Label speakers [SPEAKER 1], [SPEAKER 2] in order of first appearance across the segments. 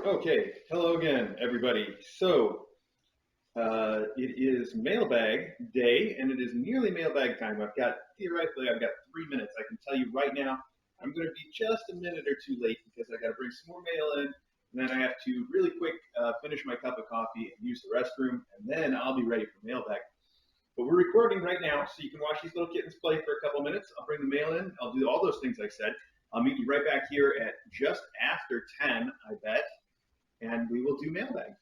[SPEAKER 1] Okay, hello again, everybody. So, it is mailbag day, and it is nearly mailbag time. Theoretically, I've got 3 minutes. I can tell you right now, I'm going to be just a minute or two late because I got to bring some more mail in, and then I have to really quick finish my cup of coffee and use the restroom, and then I'll be ready for mailbag. But we're recording right now, so you can watch these little kittens play for a couple minutes. I'll bring the mail in. I'll do all those things I said. I'll meet you right back here at just after 10, I bet, and we will do mailbag.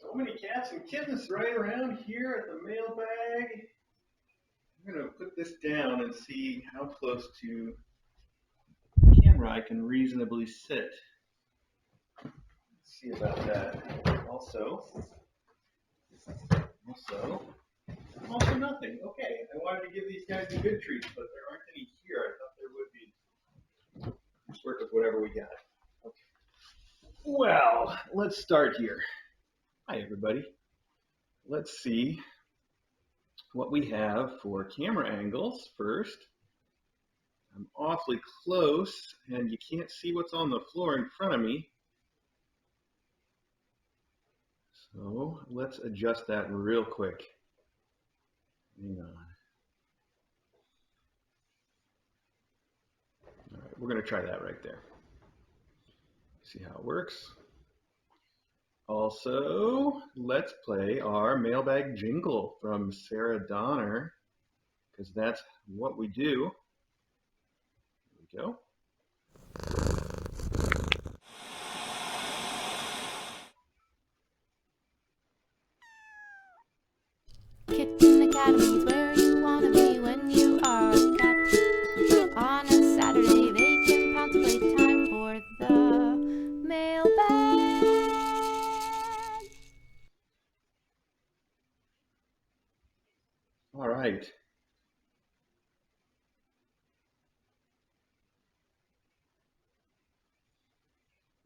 [SPEAKER 1] So many cats and kittens right around here at the mailbag. I'm going to put this down and see how close to the camera I can reasonably sit. Let's see about that. Also nothing. Okay, I wanted to give these guys the good treats, but there aren't any here. I thought there would be. Let's work with whatever we got. Okay. Well, let's start here. Hi, everybody. Let's see what we have for camera angles first. I'm awfully close, and you can't see what's on the floor in front of me. So let's adjust that real quick. Hang on. All right, we're going to try that right there. See how it works. Also, let's play our mailbag jingle from Sarah Donner, because that's what we do. Here we go.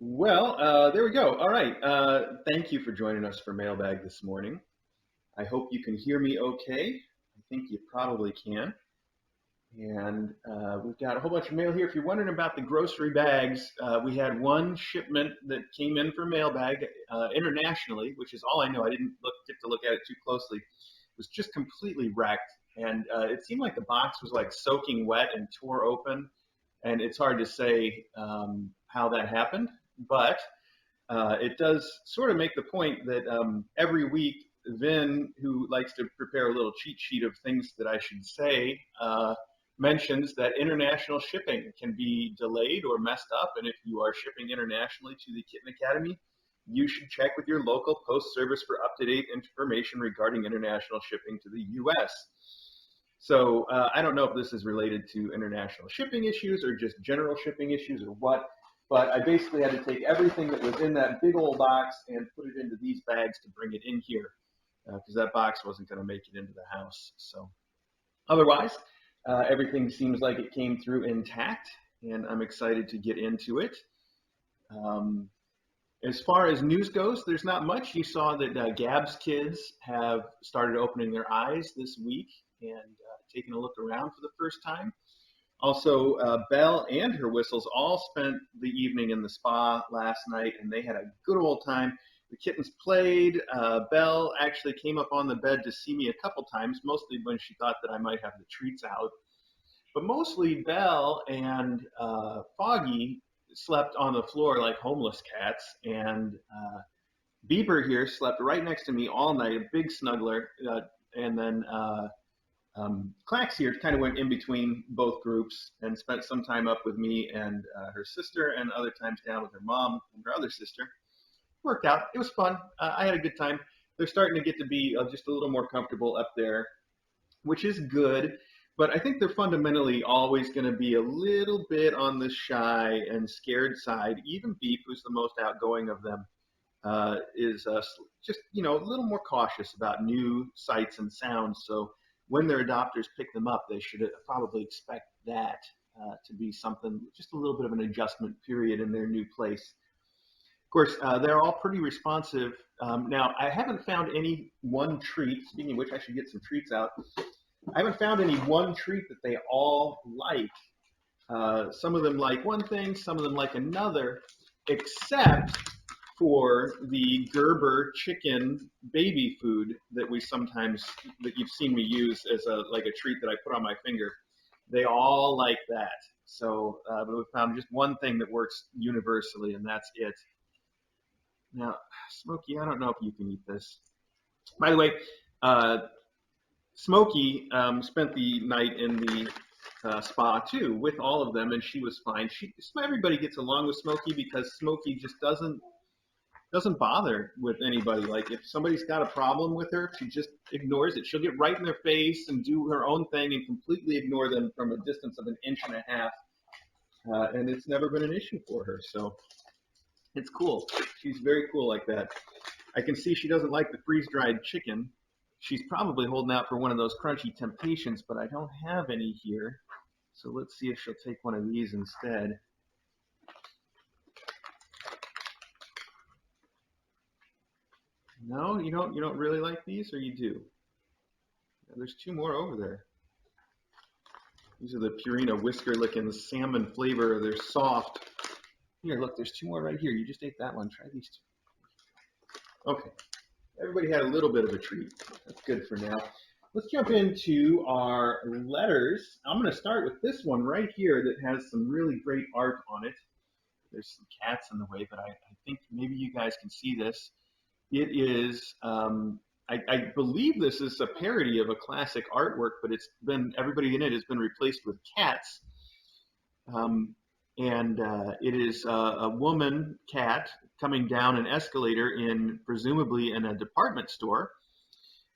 [SPEAKER 1] Well, there we go. All right. Thank you for joining us for Mailbag this morning. I hope you can hear me okay. I think you probably can. And we've got a whole bunch of mail here. If you're wondering about the grocery bags, we had one shipment that came in for Mailbag internationally, which is all I know. I didn't get to look at it too closely. It was just completely wrecked. And it seemed like the box was like soaking wet and tore open. And it's hard to say how that happened, but it does sort of make the point that every week, Vin, who likes to prepare a little cheat sheet of things that I should say, mentions that international shipping can be delayed or messed up. And if you are shipping internationally to the Kitten Academy, you should check with your local post service for up-to-date information regarding international shipping to the U.S. So I don't know if this is related to international shipping issues or just general shipping issues or what, but I basically had to take everything that was in that big old box and put it into these bags to bring it in here because that box wasn't going to make it into the house. So otherwise, everything seems like it came through intact, and I'm excited to get into it. Um, as far as news goes, there's not much. You saw that Gab's kids have started opening their eyes this week and taking a look around for the first time. Also, Belle and her whistles all spent the evening in the spa last night, and they had a good old time. The kittens played. Belle actually came up on the bed to see me a couple times, mostly when she thought that I might have the treats out. But mostly Belle and Foggy slept on the floor like homeless cats, and Bieber here slept right next to me all night, a big snuggler, and then Clax here kind of went in between both groups and spent some time up with me and her sister, and other times down with her mom and her other sister. Worked out. It was fun. I had a good time. They're starting to get to be just a little more comfortable up there, which is good. But I think they're fundamentally always going to be a little bit on the shy and scared side. Even Beep, who's the most outgoing of them, is just a little more cautious about new sights and sounds. So when their adopters pick them up, they should probably expect that to be something, just a little bit of an adjustment period in their new place. Of course, they're all pretty responsive. Now, I haven't found any one treat, speaking of which, I should get some treats out. I haven't found any one treat that they all like. Some of them like one thing, some of them like another, except for the Gerber chicken baby food that you've seen me use as like a treat that I put on my finger. They all like that. So we found just one thing that works universally, and that's it. Now, Smokey, I don't know if you can eat this. By the way, Smokey spent the night in the spa too with all of them, and she was fine. Everybody gets along with Smokey because Smokey just doesn't bother with anybody. Like if somebody's got a problem with her, she just ignores it. She'll get right in their face and do her own thing and completely ignore them from a distance of an inch and a half. And it's never been an issue for her. So it's cool. She's very cool like that. I can see she doesn't like the freeze-dried chicken. She's probably holding out for one of those crunchy temptations, but I don't have any here. So let's see if she'll take one of these instead. No, you don't really like these, or you do? There's two more over there. These are the Purina Whisker Lickin' salmon flavor. They're soft. Here, look, there's two more right here. You just ate that one. Try these two. Okay. Everybody had a little bit of a treat. That's good for now. Let's jump into our letters. I'm going to start with this one right here that has some really great art on it. There's some cats in the way, but I think maybe you guys can see this. It is, I believe this is a parody of a classic artwork, but everybody in it has been replaced with cats. It is a woman cat coming down an escalator presumably in a department store.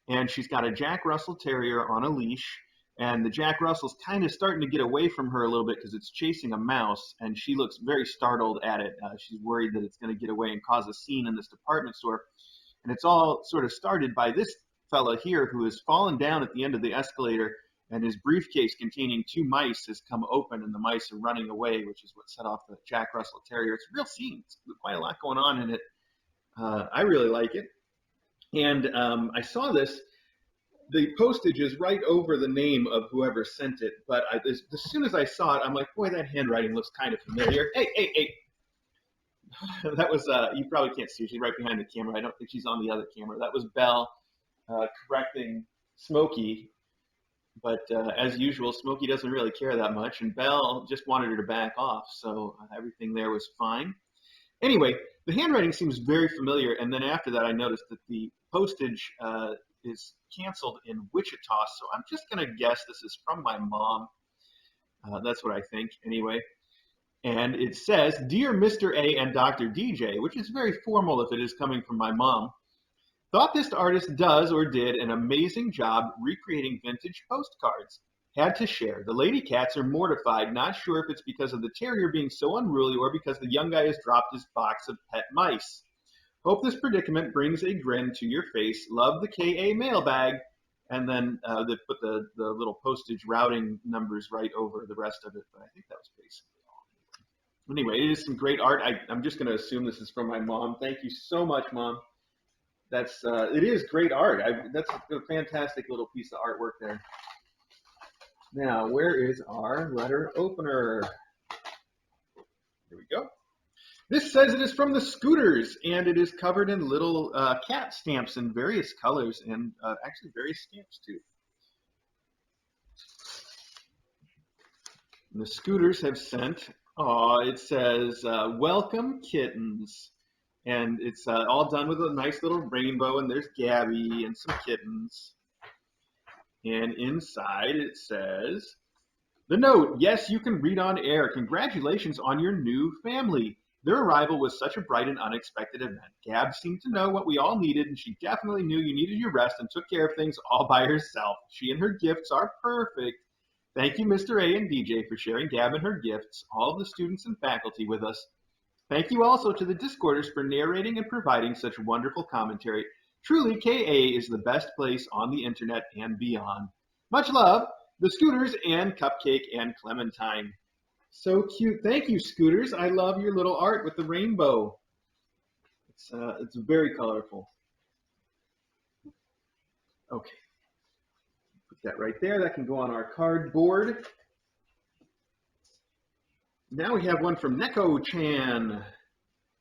[SPEAKER 1] And she's got a Jack Russell Terrier on a leash. And the Jack Russell's kind of starting to get away from her a little bit because it's chasing a mouse. And she looks very startled at it. She's worried that it's going to get away and cause a scene in this department store. And it's all sort of started by this fella here who has fallen down at the end of the escalator and his briefcase containing 2 mice has come open, and the mice are running away, which is what set off the Jack Russell Terrier. It's a real scene. It's quite a lot going on in it. I really like it. And I saw this. The postage is right over the name of whoever sent it, but as soon as I saw it, I'm like, boy, that handwriting looks kind of familiar. Hey. That was, you probably can't see her. She's right behind the camera. I don't think she's on the other camera. That was Belle correcting Smokey. But as usual, Smokey doesn't really care that much, and Belle just wanted her to back off, so everything there was fine. Anyway, the handwriting seems very familiar, and then after that I noticed that the postage is canceled in Wichita, so I'm just going to guess this is from my mom. That's what I think, anyway. And it says, "Dear Mr. A and Dr. DJ," which is very formal if it is coming from my mom. "Thought this artist does or did an amazing job recreating vintage postcards. Had to share. The lady cats are mortified, not sure if it's because of the terrier being so unruly or because the young guy has dropped his box of pet mice. Hope this predicament brings a grin to your face. Love the KA mailbag." And then they put the little postage routing numbers right over the rest of it, but I think that was basically all. Anyway, it is some great art. I'm just going to assume this is from my mom. Thank you so much, Mom. It is great art. That's a fantastic little piece of artwork there. Now, where is our letter opener? Here we go. This says it is from the Scooters, and it is covered in little cat stamps in various colors, and actually various stamps too. And the Scooters have sent, it says, "Welcome kittens." And it's all done with a nice little rainbow, and there's Gabby and some kittens. And inside it says, "The note, yes, you can read on air. Congratulations on your new family. Their arrival was such a bright and unexpected event. Gab seemed to know what we all needed, and she definitely knew you needed your rest and took care of things all by herself. She and her gifts are perfect. Thank you, Mr. A and DJ, for sharing Gab and her gifts, all of the students and faculty with us. Thank you also to the Discorders for narrating and providing such wonderful commentary. Truly, KA is the best place on the internet and beyond. Much love, the Scooters and Cupcake and Clementine." So cute. Thank you, Scooters. I love your little art with the rainbow. It's very colorful. Okay. Put that right there. That can go on our cardboard. Now we have one from Neko-chan.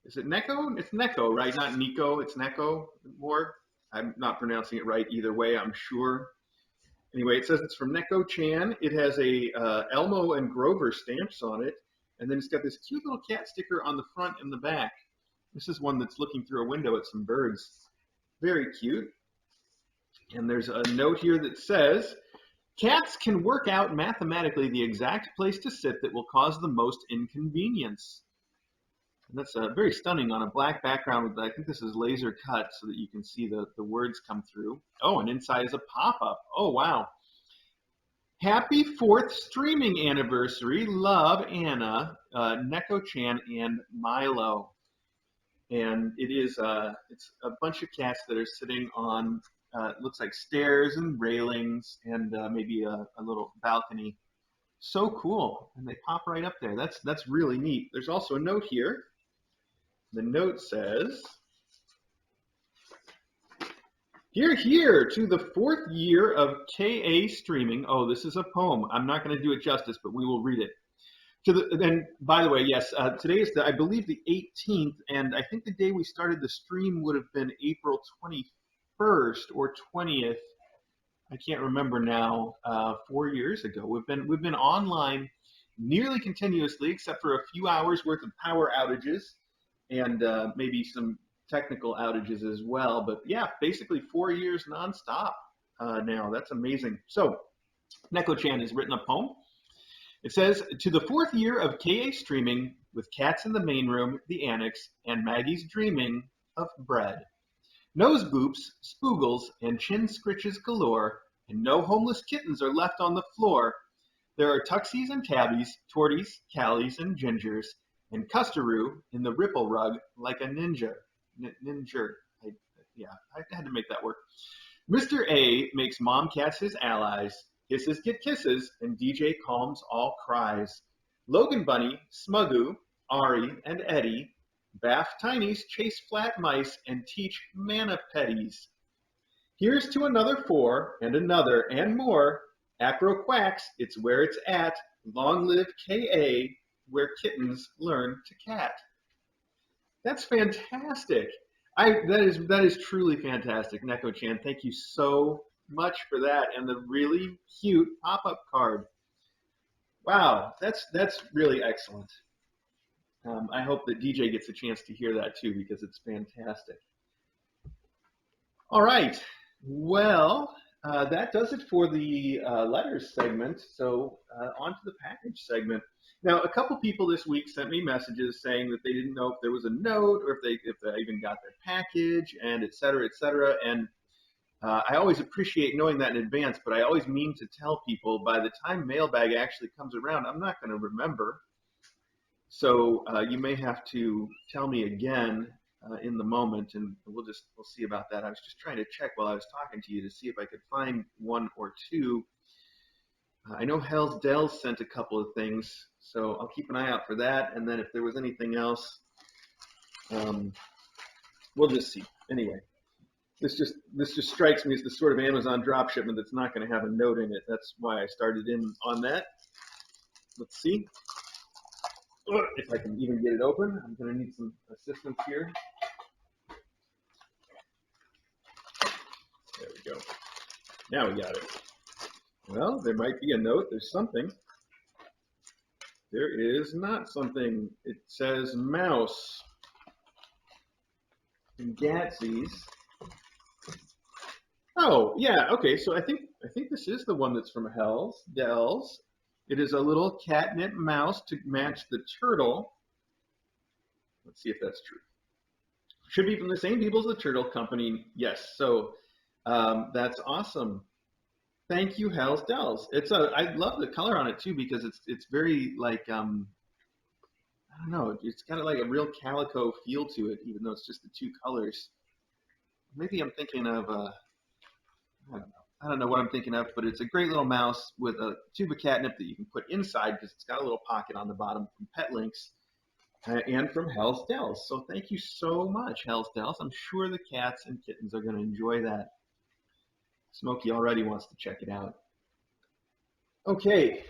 [SPEAKER 1] Is it Neko? It's Neko, right? Not Nico. It's Neko more. I'm not pronouncing it right either way, I'm sure. Anyway, it says it's from Neko-chan. It has a Elmo and Grover stamps on it, and then it's got this cute little cat sticker on the front and the back. This is one that's looking through a window at some birds. Very cute. And there's a note here that says, "Cats can work out mathematically the exact place to sit that will cause the most inconvenience." And that's very stunning on a black background with, I think this is laser cut so that you can see the words come through. Oh, and inside is a pop-up. Oh, wow. "Happy 4th streaming anniversary. Love, Anna, Neko-chan, and Milo." And it's a bunch of cats that are sitting on, it looks like stairs and railings and maybe a little balcony. So cool. And they pop right up there. That's really neat. There's also a note here. The note says, "Hear, hear to the 4th year of KA streaming." Oh, this is a poem. I'm not going to do it justice, but we will read it. And by the way, yes, today is, I believe, the 18th, and I think the day we started the stream would have been April 21st or 20th. I can't remember now. 4 years ago, we've been online nearly continuously, except for a few hours worth of power outages and maybe some technical outages as well. But yeah, basically 4 years nonstop now. That's amazing. So Neko-chan has written a poem. It says, "To the 4th year of KA streaming, with cats in the main room, the annex, and Maggie's dreaming of bread. Nose boops, spoogles, and chin scritches galore, and no homeless kittens are left on the floor. There are tuxies and tabbies, torties, callies, and gingers, and Custaroo in the ripple rug like a ninja." Ninja. I had to make that work. "Mr. A makes mom cats his allies. Kisses get kisses, and DJ calms all cries. Logan Bunny, Smuggu, Ari, and Eddie bath tinies, chase flat mice, and teach mana petties. Here's to another 4, and another, and more. Acro quacks, it's where it's at. Long live KA, where kittens learn to cat. That's fantastic. That is truly fantastic, Neko-chan. Thank you so much for that, and the really cute pop-up card. Wow, that's really excellent. I hope that DJ gets a chance to hear that too, because it's fantastic. All right, well, that does it for the letters segment. So on to the package segment. Now, a couple people this week sent me messages saying that they didn't know if there was a note or if they even got their package, and et cetera, et cetera. And I always appreciate knowing that in advance, but I always mean to tell people by the time mailbag actually comes around, I'm not going to remember. So you may have to tell me again in the moment, and we'll see about that. I was just trying to check while I was talking to you to see if I could find one or two. I know Hell's Dells sent a couple of things, so I'll keep an eye out for that. And then if there was anything else, we'll just see. Anyway, this just strikes me as the sort of Amazon drop shipment that's not going to have a note in it. That's why I started in on that. Let's see if I can even get it open. I'm going to need some assistance here. There we go. Now we got it. Well, there might be a note. There's something. There is not something. It says mouse and Gatsies. Oh, yeah. Okay, so I think this is the one that's from Hell's Dells. It is a little catnip mouse to match the turtle. Let's see if that's true. Should be from the same people as the turtle company. Yes. So that's awesome. Thank you, Hell's Dells. I love the color on it too, because it's very like I don't know, it's got like a real calico feel to it, even though it's just the two colors. Maybe I'm thinking of I don't know what I'm thinking of, but it's a great little mouse with a tube of catnip that you can put inside because it's got a little pocket on the bottom from Pet Links and from Hell's Dells. So thank you so much, Hell's Dells. I'm sure the cats and kittens are going to enjoy that. Smokey already wants to check it out. Okay,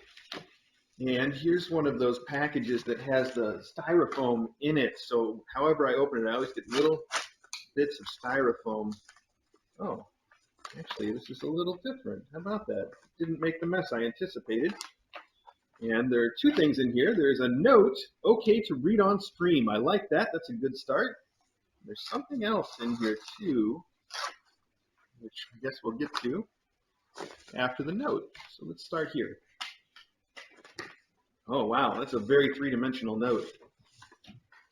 [SPEAKER 1] and here's one of those packages that has the styrofoam in it. So however I open it, I always get little bits of styrofoam. Oh, actually, this is a little different. How about that? Didn't make the mess I anticipated. And there are two things in here. There's a note, okay to read on stream. I like that. That's a good start. There's something else in here too, which I guess we'll get to after the note. So let's start here. Oh, wow. That's a very three-dimensional note.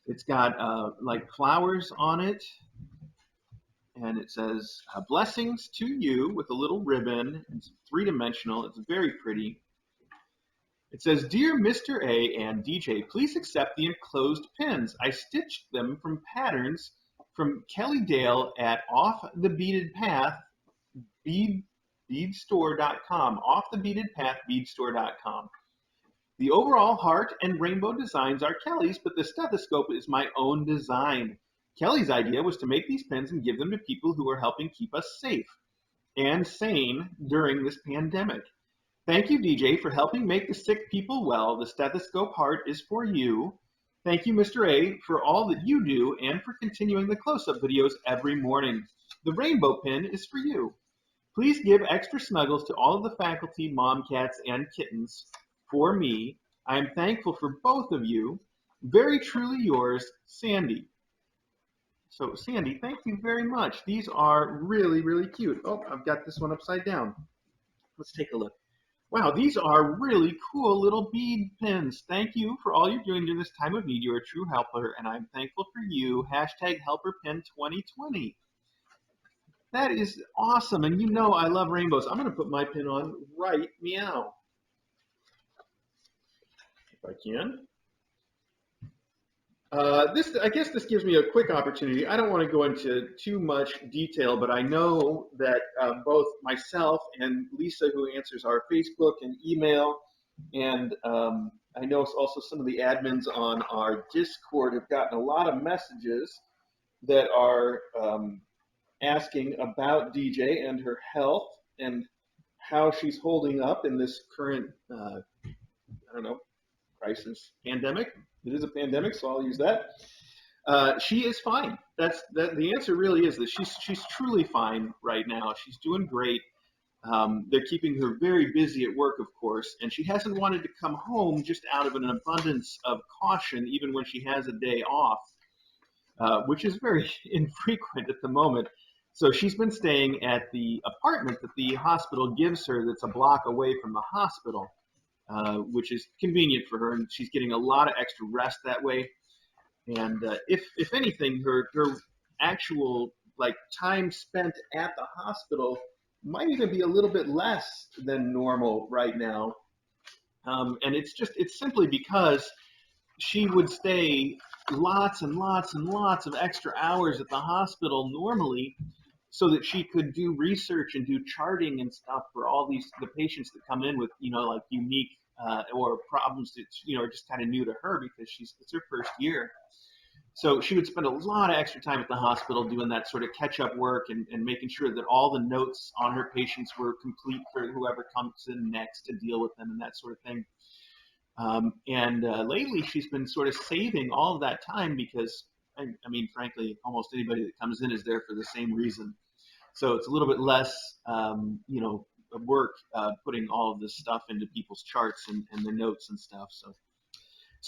[SPEAKER 1] It's got like flowers on it. And it says, blessings to you with a little ribbon. It's three-dimensional. It's very pretty. It says, Dear Mr. A and DJ, please accept the enclosed pins. I stitched them from patterns from Kelly Dale at Off the Beaded Path beadstore.com. Off the Beaded Path beadstore.com. The overall heart and rainbow designs are Kelly's, but the stethoscope is my own design. Kelly's idea was to make these pins and give them to people who are helping keep us safe and sane during this pandemic. Thank you, DJ, for helping make the sick people well. The stethoscope heart is for you. Thank you, Mr. A, for all that you do and for continuing the close-up videos every morning. The rainbow pin is for you. Please give extra snuggles to all of the faculty, mom cats, and kittens for me. I am thankful for both of you. Very truly yours, Sandy. So, Sandy, thank you very much. These are really, really cute. Oh, I've got this one upside down. Let's take a look. Wow, these are really cool little bead pins. Thank you for all you're doing during this time of need. You're a true helper, and I'm thankful for you. #HelperPin2020. That is awesome, and you know I love rainbows. I'm going to put my pin on right meow. If I can. I guess this gives me a quick opportunity. I don't want to go into too much detail, but I know that both myself and Lisa, who answers our Facebook and email, and I know also some of the admins on our Discord have gotten a lot of messages that are asking about DJ and her health and how she's holding up in this current, I don't know, crisis, pandemic. It is a pandemic, so I'll use that. She is fine. The answer really is that she's truly fine right now. She's doing great. They're keeping her very busy at work, of course, and she hasn't wanted to come home just out of an abundance of caution, even when she has a day off, which is very infrequent at the moment. So she's been staying at the apartment that the hospital gives her that's a block away from the hospital, which is convenient for her, and she's getting a lot of extra rest that way. And if anything, her actual like time spent at the hospital might even be a little bit less than normal right now. And it's simply because she would stay lots and lots and lots of extra hours at the hospital normally so that she could do research and do charting and stuff for all the patients that come in with, like unique or problems that, are just kind of new to her because it's her first year. So she would spend a lot of extra time at the hospital doing that sort of catch-up work and making sure that all the notes on her patients were complete for whoever comes in next to deal with them and that sort of thing. And lately, she's been sort of saving all of that time because, I mean, frankly, almost anybody that comes in is there for the same reason. So it's a little bit less, work putting all of this stuff into people's charts and the notes and stuff. So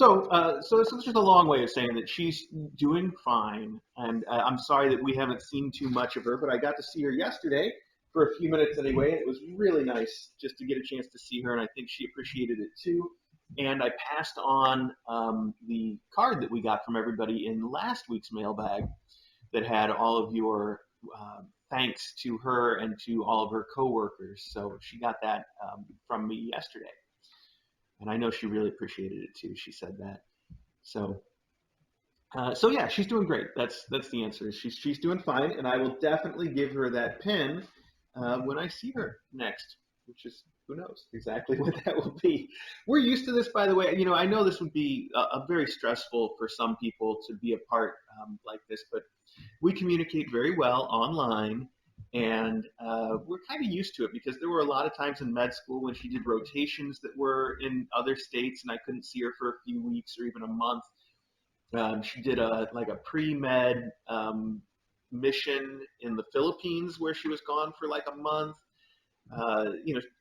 [SPEAKER 1] it's just a long way of saying that she's doing fine, and I'm sorry that we haven't seen too much of her, but I got to see her yesterday for a few minutes anyway, and it was really nice just to get a chance to see her, and I think she appreciated it too. And I passed on the card that we got from everybody in last week's mailbag that had all of your thanks to her and to all of her coworkers. So she got that from me yesterday. And I know she really appreciated it too. She said that. So yeah, she's doing great. That's the answer. She's doing fine, and I will definitely give her that pin when I see her next, which is who knows exactly what that will be. We're used to this, by the way. I know this would be a very stressful for some people to be apart like this, but we communicate very well online. And we're kind of used to it because there were a lot of times in med school when she did rotations that were in other states and I couldn't see her for a few weeks or even a month. She did a pre-med mission in the Philippines where she was gone for like a month.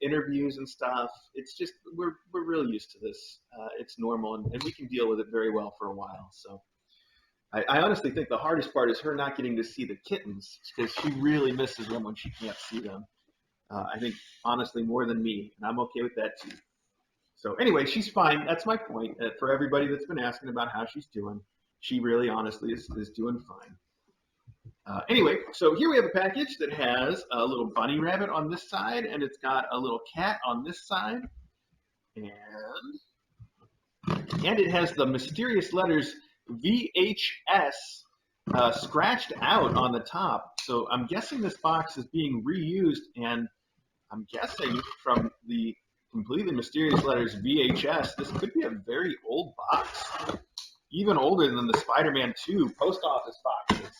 [SPEAKER 1] Interviews and stuff. It's just we're really used to this. It's normal, and we can deal with it very well for a while. So. I honestly think the hardest part is her not getting to see the kittens because she really misses them when she can't see them. I think, honestly, more than me, and I'm okay with that too. So anyway, she's fine. That's my point. For everybody that's been asking about how she's doing, she really, honestly, is doing fine. Anyway, so here we have a package that has a little bunny rabbit on this side, and it's got a little cat on this side, and it has the mysterious letters VHS scratched out on the top. So I'm guessing this box is being reused, and I'm guessing from the completely mysterious letters VHS, this could be a very old box, even older than the Spider-Man 2 post office boxes,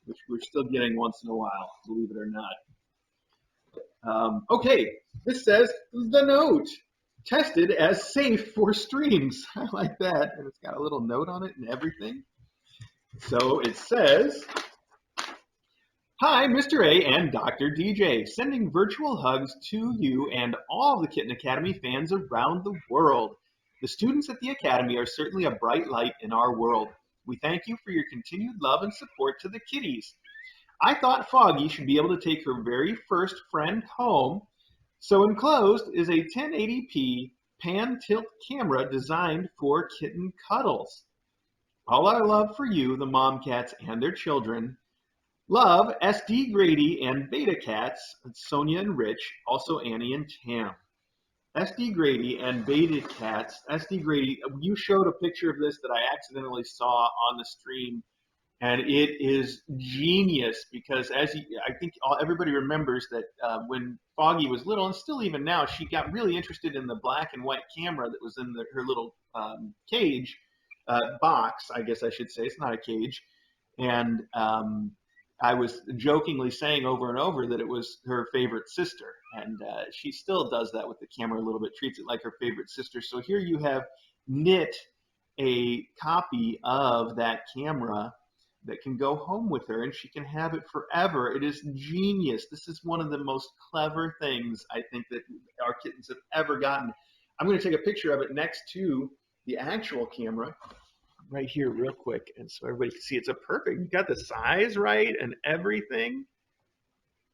[SPEAKER 1] which we're still getting once in a while, believe it or not. Okay, this says the note. Tested as safe for streams. I like that. And it's got a little note on it and everything. So it says, hi, Mr. A and Dr. DJ. Sending virtual hugs to you and all the Kitten Academy fans around the world. The students at the Academy are certainly a bright light in our world. We thank you for your continued love and support to the kitties. I thought Foggy should be able to take her very first friend home. So enclosed is a 1080p pan tilt camera designed for kitten cuddles. All our love for you, the mom cats and their children. Love, SD Grady and Beta Cats, Sonia and Rich, also Annie and Tam. SD Grady and Beta Cats. SD Grady, you showed a picture of this that I accidentally saw on the stream, and it is genius because I think everybody remembers that when Foggy was little, and still even now, she got really interested in the black and white camera that was in her little cage box, I guess I should say. It's not a cage. And I was jokingly saying over and over that it was her favorite sister. And she still does that with the camera a little bit, treats it like her favorite sister. So here you have knit a copy of that camera that can go home with her, and she can have it forever. It is genius. This is one of the most clever things I think that our kittens have ever gotten. I'm going to take a picture of it next to the actual camera right here real quick, and so everybody can see it's a perfect. You got the size right and everything.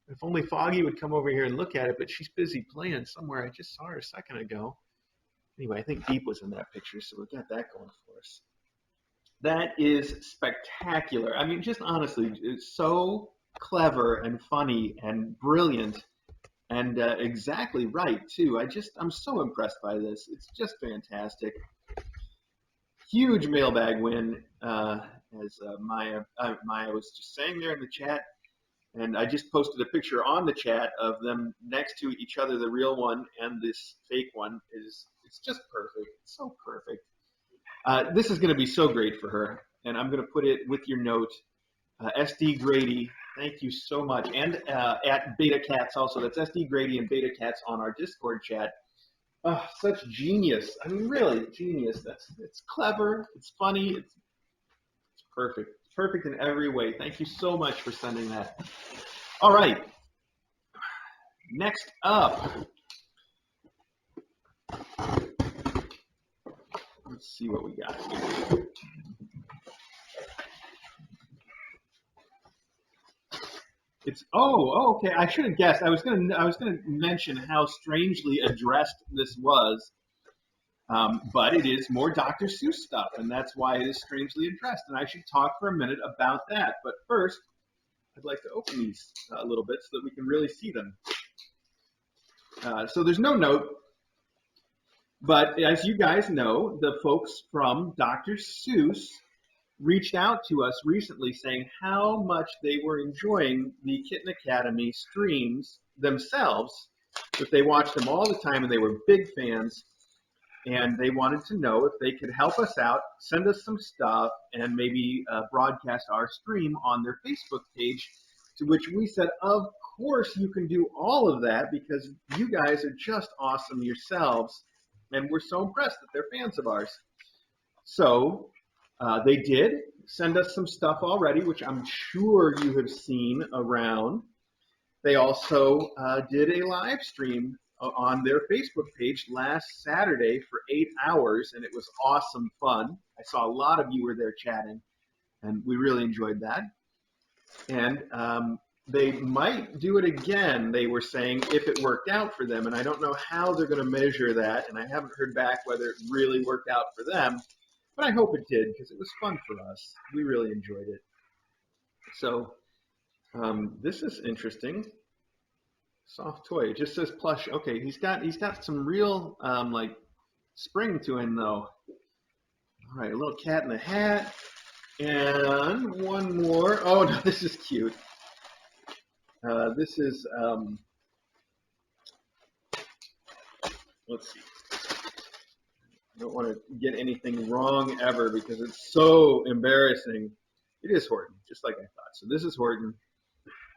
[SPEAKER 1] If only Foggy would come over here and look at it, but she's busy playing somewhere. I just saw her a second ago. Anyway, I think Deep was in that picture, so we got that going for us. That is spectacular. I mean, just honestly, it's so clever and funny and brilliant and exactly right, too. I'm so impressed by this. It's just fantastic. Huge mailbag win, as Maya was just saying there in the chat. And I just posted a picture on the chat of them next to each other, the real one and this fake one. It's just perfect. It's so perfect. This is going to be so great for her, and I'm going to put it with your note. SD Grady, thank you so much. And at Beta Cats also. That's SD Grady and Beta Cats on our Discord chat. Oh, such genius. I mean, really, genius. It's clever. It's funny. It's perfect. It's perfect in every way. Thank you so much for sending that. All right. Next up. Let's see what we got here. It's okay. I should have guessed. I was gonna mention how strangely addressed this was, but it is more Dr. Seuss stuff, and that's why it is strangely addressed. And I should talk for a minute about that. But first, I'd like to open these a little bit so that we can really see them. So there's no note, but as you guys know, the folks from Dr. Seuss reached out to us recently saying how much they were enjoying the Kitten Academy streams themselves, that they watched them all the time and they were big fans, and they wanted to know if they could help us out, send us some stuff, and maybe broadcast our stream on their Facebook page, to which we said, of course you can do all of that because you guys are just awesome yourselves, and we're so impressed that they're fans of ours. So they did send us some stuff already, which I'm sure you have seen around. They also did a live stream on their Facebook page last Saturday for 8 hours, and it was awesome fun. I saw a lot of you were there chatting, and we really enjoyed that. And they might do it again, they were saying, if it worked out for them. And I don't know how they're going to measure that, and I haven't heard back whether it really worked out for them. But I hope it did, because it was fun for us. We really enjoyed it. So this is interesting. Soft toy. It just says plush. Okay, he's got some real like spring to him though. All right, a little cat in the hat, and one more. Oh no, this is cute. This is let's see. I don't want to get anything wrong ever because it's so embarrassing. It is Horton, just like I thought. So this is Horton,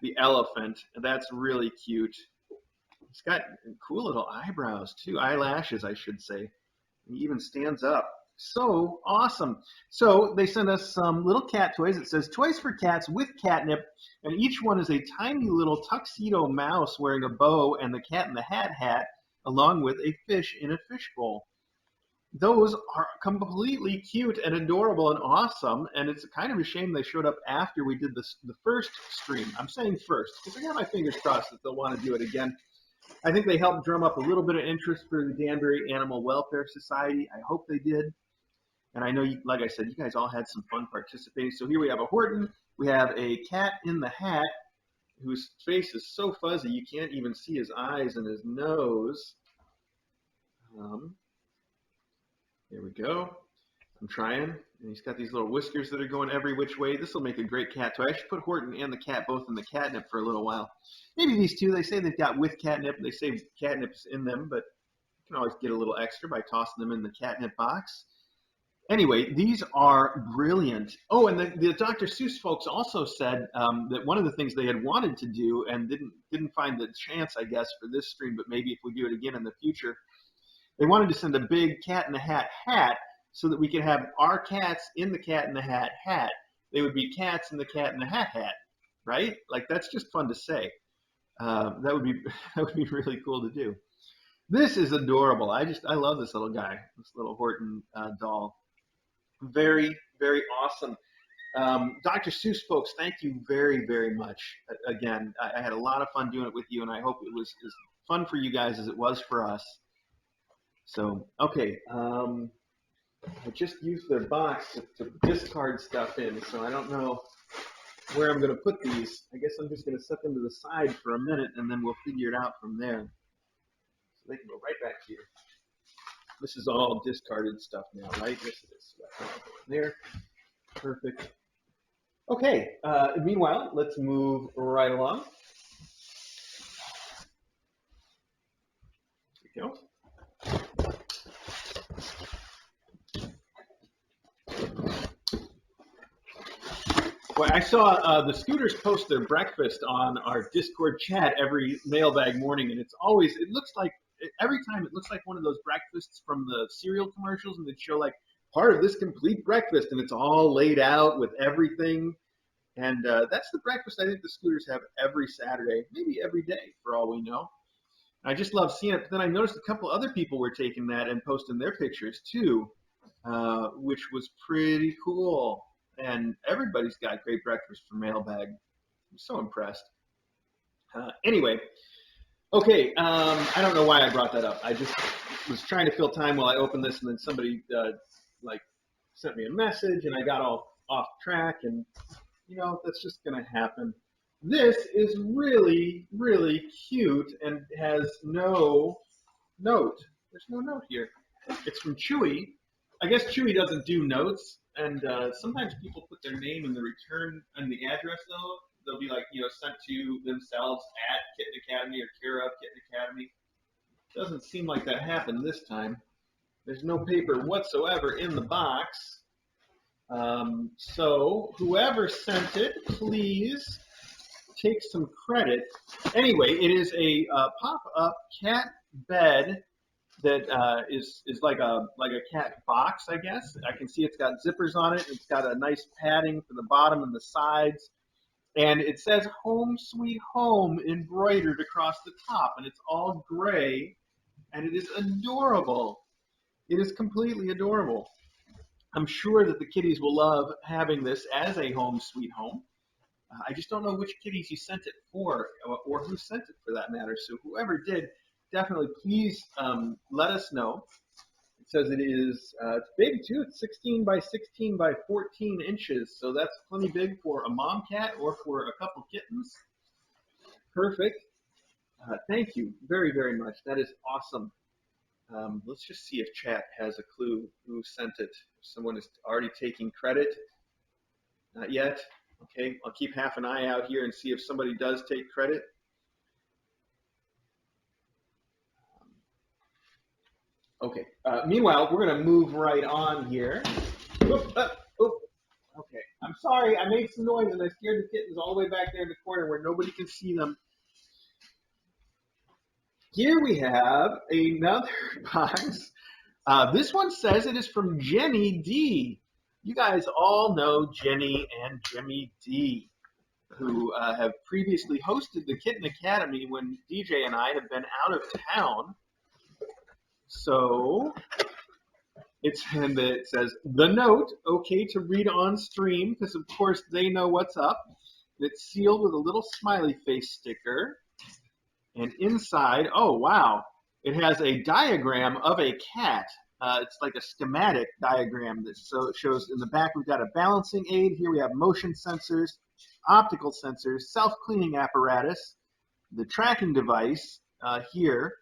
[SPEAKER 1] the elephant, and that's really cute. He's got cool little eyebrows too, eyelashes, I should say. He even stands up. So awesome. So they sent us some little cat toys. It says toys for cats with catnip, and each one is a tiny little tuxedo mouse wearing a bow and the cat in the hat, along with a fish in a fishbowl. Those are completely cute and adorable and awesome, and it's kind of a shame they showed up after we did the first stream. I'm saying first, because I got my fingers crossed that they'll want to do it again. I think they helped drum up a little bit of interest for the Danbury Animal Welfare Society. I hope they did. And I know, like I said, you guys all had some fun participating. So here we have a Horton. We have a cat in the hat whose face is so fuzzy you can't even see his eyes and his nose. There we go. I'm trying. And he's got these little whiskers that are going every which way. This will make a great cat toy. I should put Horton and the cat both in the catnip for a little while. Maybe these two, they say they've got with catnip. They say catnip's in them, but you can always get a little extra by tossing them in the catnip box. Anyway, these are brilliant. Oh, and the Dr. Seuss folks also said that one of the things they had wanted to do and didn't find the chance, I guess, for this stream, but maybe if we do it again in the future, they wanted to send a big Cat in the Hat hat so that we could have our cats in the Cat in the Hat hat. They would be cats in the Cat in the Hat hat, right? Like, that's just fun to say. That would be really cool to do. This is adorable. I love this little guy, this little Horton doll. Very, very awesome. Dr. Seuss folks, thank you very, very much. Again, I had a lot of fun doing it with you, and I hope it was as fun for you guys as it was for us. So, okay. I just used their box to discard stuff in, so I don't know where I'm going to put these. I guess I'm just going to set them to the side for a minute, and then we'll figure it out from there. So they can go right back here. This is all discarded stuff now, right? Yes, it is. So there. Perfect. Okay. Meanwhile, let's move right along. There we go. Well, I saw the Scooters post their breakfast on our Discord chat every mailbag morning, and it looks like one of those breakfasts from the cereal commercials, and they show like part of this complete breakfast, and it's all laid out with everything. And that's the breakfast I think the Scooters have every Saturday, maybe every day for all we know. I just love seeing it. But then I noticed a couple other people were taking that and posting their pictures too, which was pretty cool. And everybody's got great breakfast for mailbag. I'm so impressed. Anyway, okay, I don't know why I brought that up. I just was trying to fill time while I opened this, and then somebody sent me a message, and I got all off track, and that's just going to happen. This is really, really cute and has no note. There's no note here. It's from Chewy. I guess Chewy doesn't do notes. And sometimes people put their name in the return and the address, though. They'll be like, sent to themselves at Kitten Academy or care of Kitten Academy. Doesn't seem like that happened this time. There's no paper whatsoever in the box. So whoever sent it, please take some credit. Anyway, it is a pop-up cat bed that is like a cat box, I guess. I can see it's got zippers on it. It's got a nice padding for the bottom and the sides. And it says Home Sweet Home embroidered across the top. And it's all gray. And it is adorable. It is completely adorable. I'm sure that the kitties will love having this as a Home Sweet Home. I just don't know which kitties you sent it for or who sent it for that matter. So whoever did, definitely please let us know. It says it is it's big too. It's 16 by 16 by 14 inches, so that's plenty big for a mom cat or for a couple kittens. Perfect. Thank you very, very much. That is awesome. Let's just see if chat has a clue who sent it. If someone is already taking credit. Not yet. Okay, I'll keep half an eye out here and see if somebody does take credit. Okay. Meanwhile, we're going to move right on here. Okay. I'm sorry. I made some noise and I scared the kittens all the way back there in the corner where nobody can see them. Here we have another box. This one says it is from Jenny D. You guys all know Jenny and Jimmy D, who have previously hosted the Kitten Academy when DJ and I have been out of town. So it says, the note, okay to read on stream, because of course they know what's up. It's sealed with a little smiley face sticker. And inside, oh wow, it has a diagram of a cat. It's like a schematic diagram that shows in the back we've got a balancing aid. Here we have motion sensors, optical sensors, self-cleaning apparatus, the tracking device here,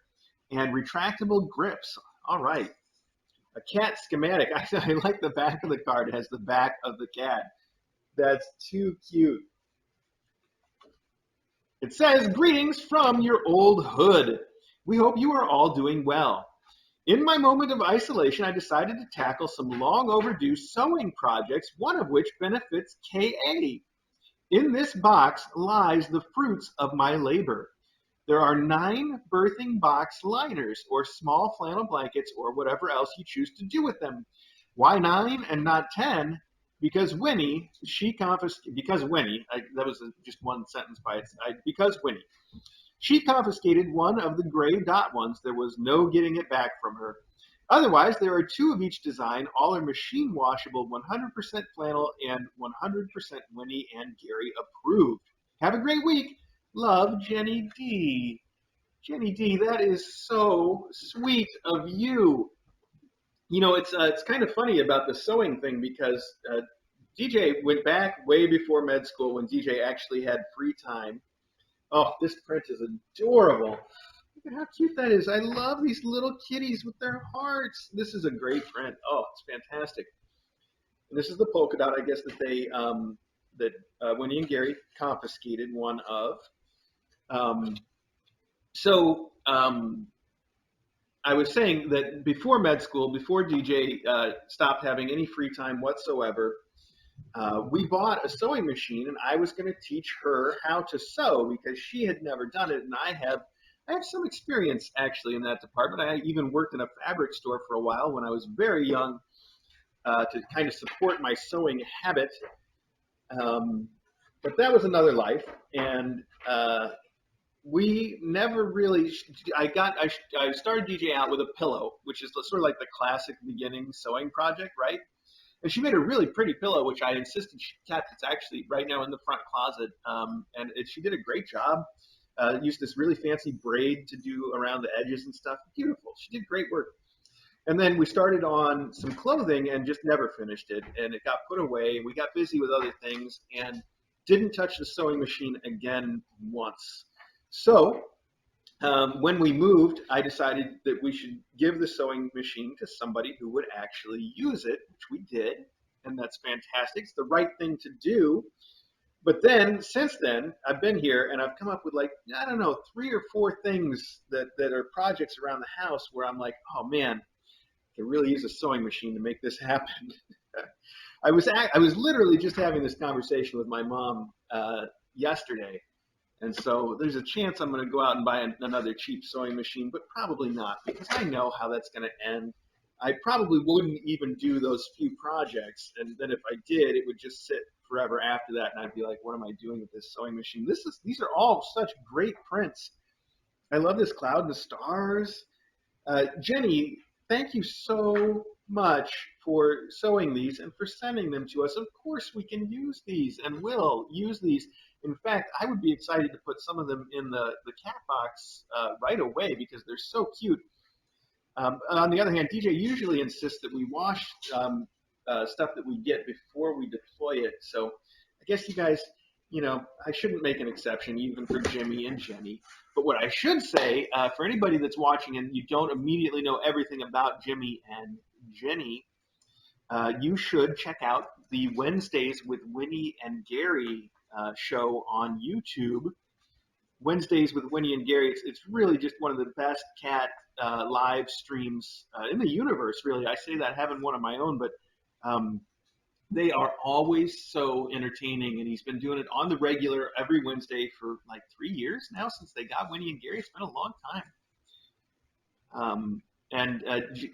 [SPEAKER 1] and retractable grips All right. A cat schematic. I like the back of the card. It has the back of the cat. That's too cute. It says, greetings from your old hood. We hope you are all doing well. In my moment of isolation, I decided to tackle some long overdue sewing projects, one of which benefits KA. In this box lies the fruits of my labor. There are 9 birthing box liners, or small flannel blankets, or whatever else you choose to do with them. Why 9 and not 10? Because Winnie, that was just one sentence by itself. Because Winnie, she confiscated one of the gray dot ones. There was no getting it back from her. Otherwise, there are 2 of each design. All are machine washable, 100% flannel, and 100% Winnie and Gary approved. Have a great week. Love, Jenny D. Jenny D, that is so sweet of you. You know, it's kind of funny about the sewing thing because DJ went back way before med school when DJ actually had free time. Oh, this print is adorable. Look at how cute that is. I love these little kitties with their hearts. This is a great print. Oh, it's fantastic. And this is the polka dot, I guess, that Winnie and Gary confiscated one of. I was saying that before med school, before DJ stopped having any free time whatsoever, we bought a sewing machine, and I was going to teach her how to sew because she had never done it, and I have some experience actually in that department. I even worked in a fabric store for a while when I was very young to kind of support my sewing habit. But that was another life, and we never really. I started DJ out with a pillow, which is sort of like the classic beginning sewing project, right? And she made a really pretty pillow, which I insisted she kept. It's actually right now in the front closet, she did a great job. Used this really fancy braid to do around the edges and stuff. Beautiful. She did great work. And then we started on some clothing and just never finished it. And it got put away. We got busy with other things and didn't touch the sewing machine again once. So when we moved, I decided that we should give the sewing machine to somebody who would actually use it, which we did. And that's fantastic. It's the right thing to do. But then, since then, I've been here and I've come up with 3 or 4 things that are projects around the house where I'm like, oh man, I could really use a sewing machine to make this happen. I was literally just having this conversation with my mom yesterday. And so there's a chance I'm going to go out and buy another cheap sewing machine, but probably not because I know how that's going to end. I probably wouldn't even do those few projects. And then if I did, it would just sit forever after that. And I'd be like, what am I doing with this sewing machine? These are all such great prints. I love this cloud and the stars. Jenny, thank you so much for sewing these and for sending them to us. Of course, we can use these and will use these. In fact, I would be excited to put some of them in the cat box right away because they're so cute. On the other hand, DJ usually insists that we wash stuff that we get before we deploy it. So I guess you guys, I shouldn't make an exception even for Jimmy and Jenny. But what I should say, for anybody that's watching and you don't immediately know everything about Jimmy and Jenny, you should check out the Wednesdays with Winnie and Gary show on YouTube. Wednesdays with Winnie and Gary, it's really just one of the best cat live streams in the universe, really. I say that having one of my own, but they are always so entertaining, and he's been doing it on the regular every Wednesday for 3 years now since they got Winnie and Gary. It's been a long time.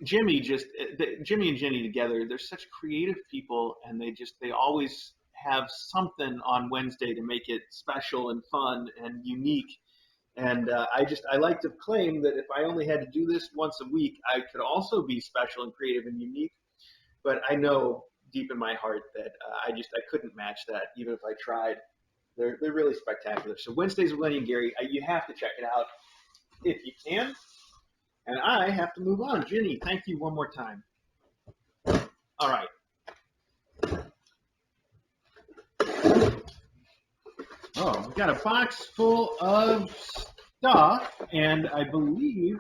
[SPEAKER 1] Jimmy and Jenny together, they're such creative people, and they always have something on Wednesday to make it special and fun and unique. And I like to claim that if I only had to do this once a week, I could also be special and creative and unique. But I know deep in my heart that I couldn't match that even if I tried. They're really spectacular. So Wednesdays with Lenny and Gary, you have to check it out if you can. And I have to move on. Jenny, thank you one more time. All right. Oh, we've got a box full of stuff, and I believe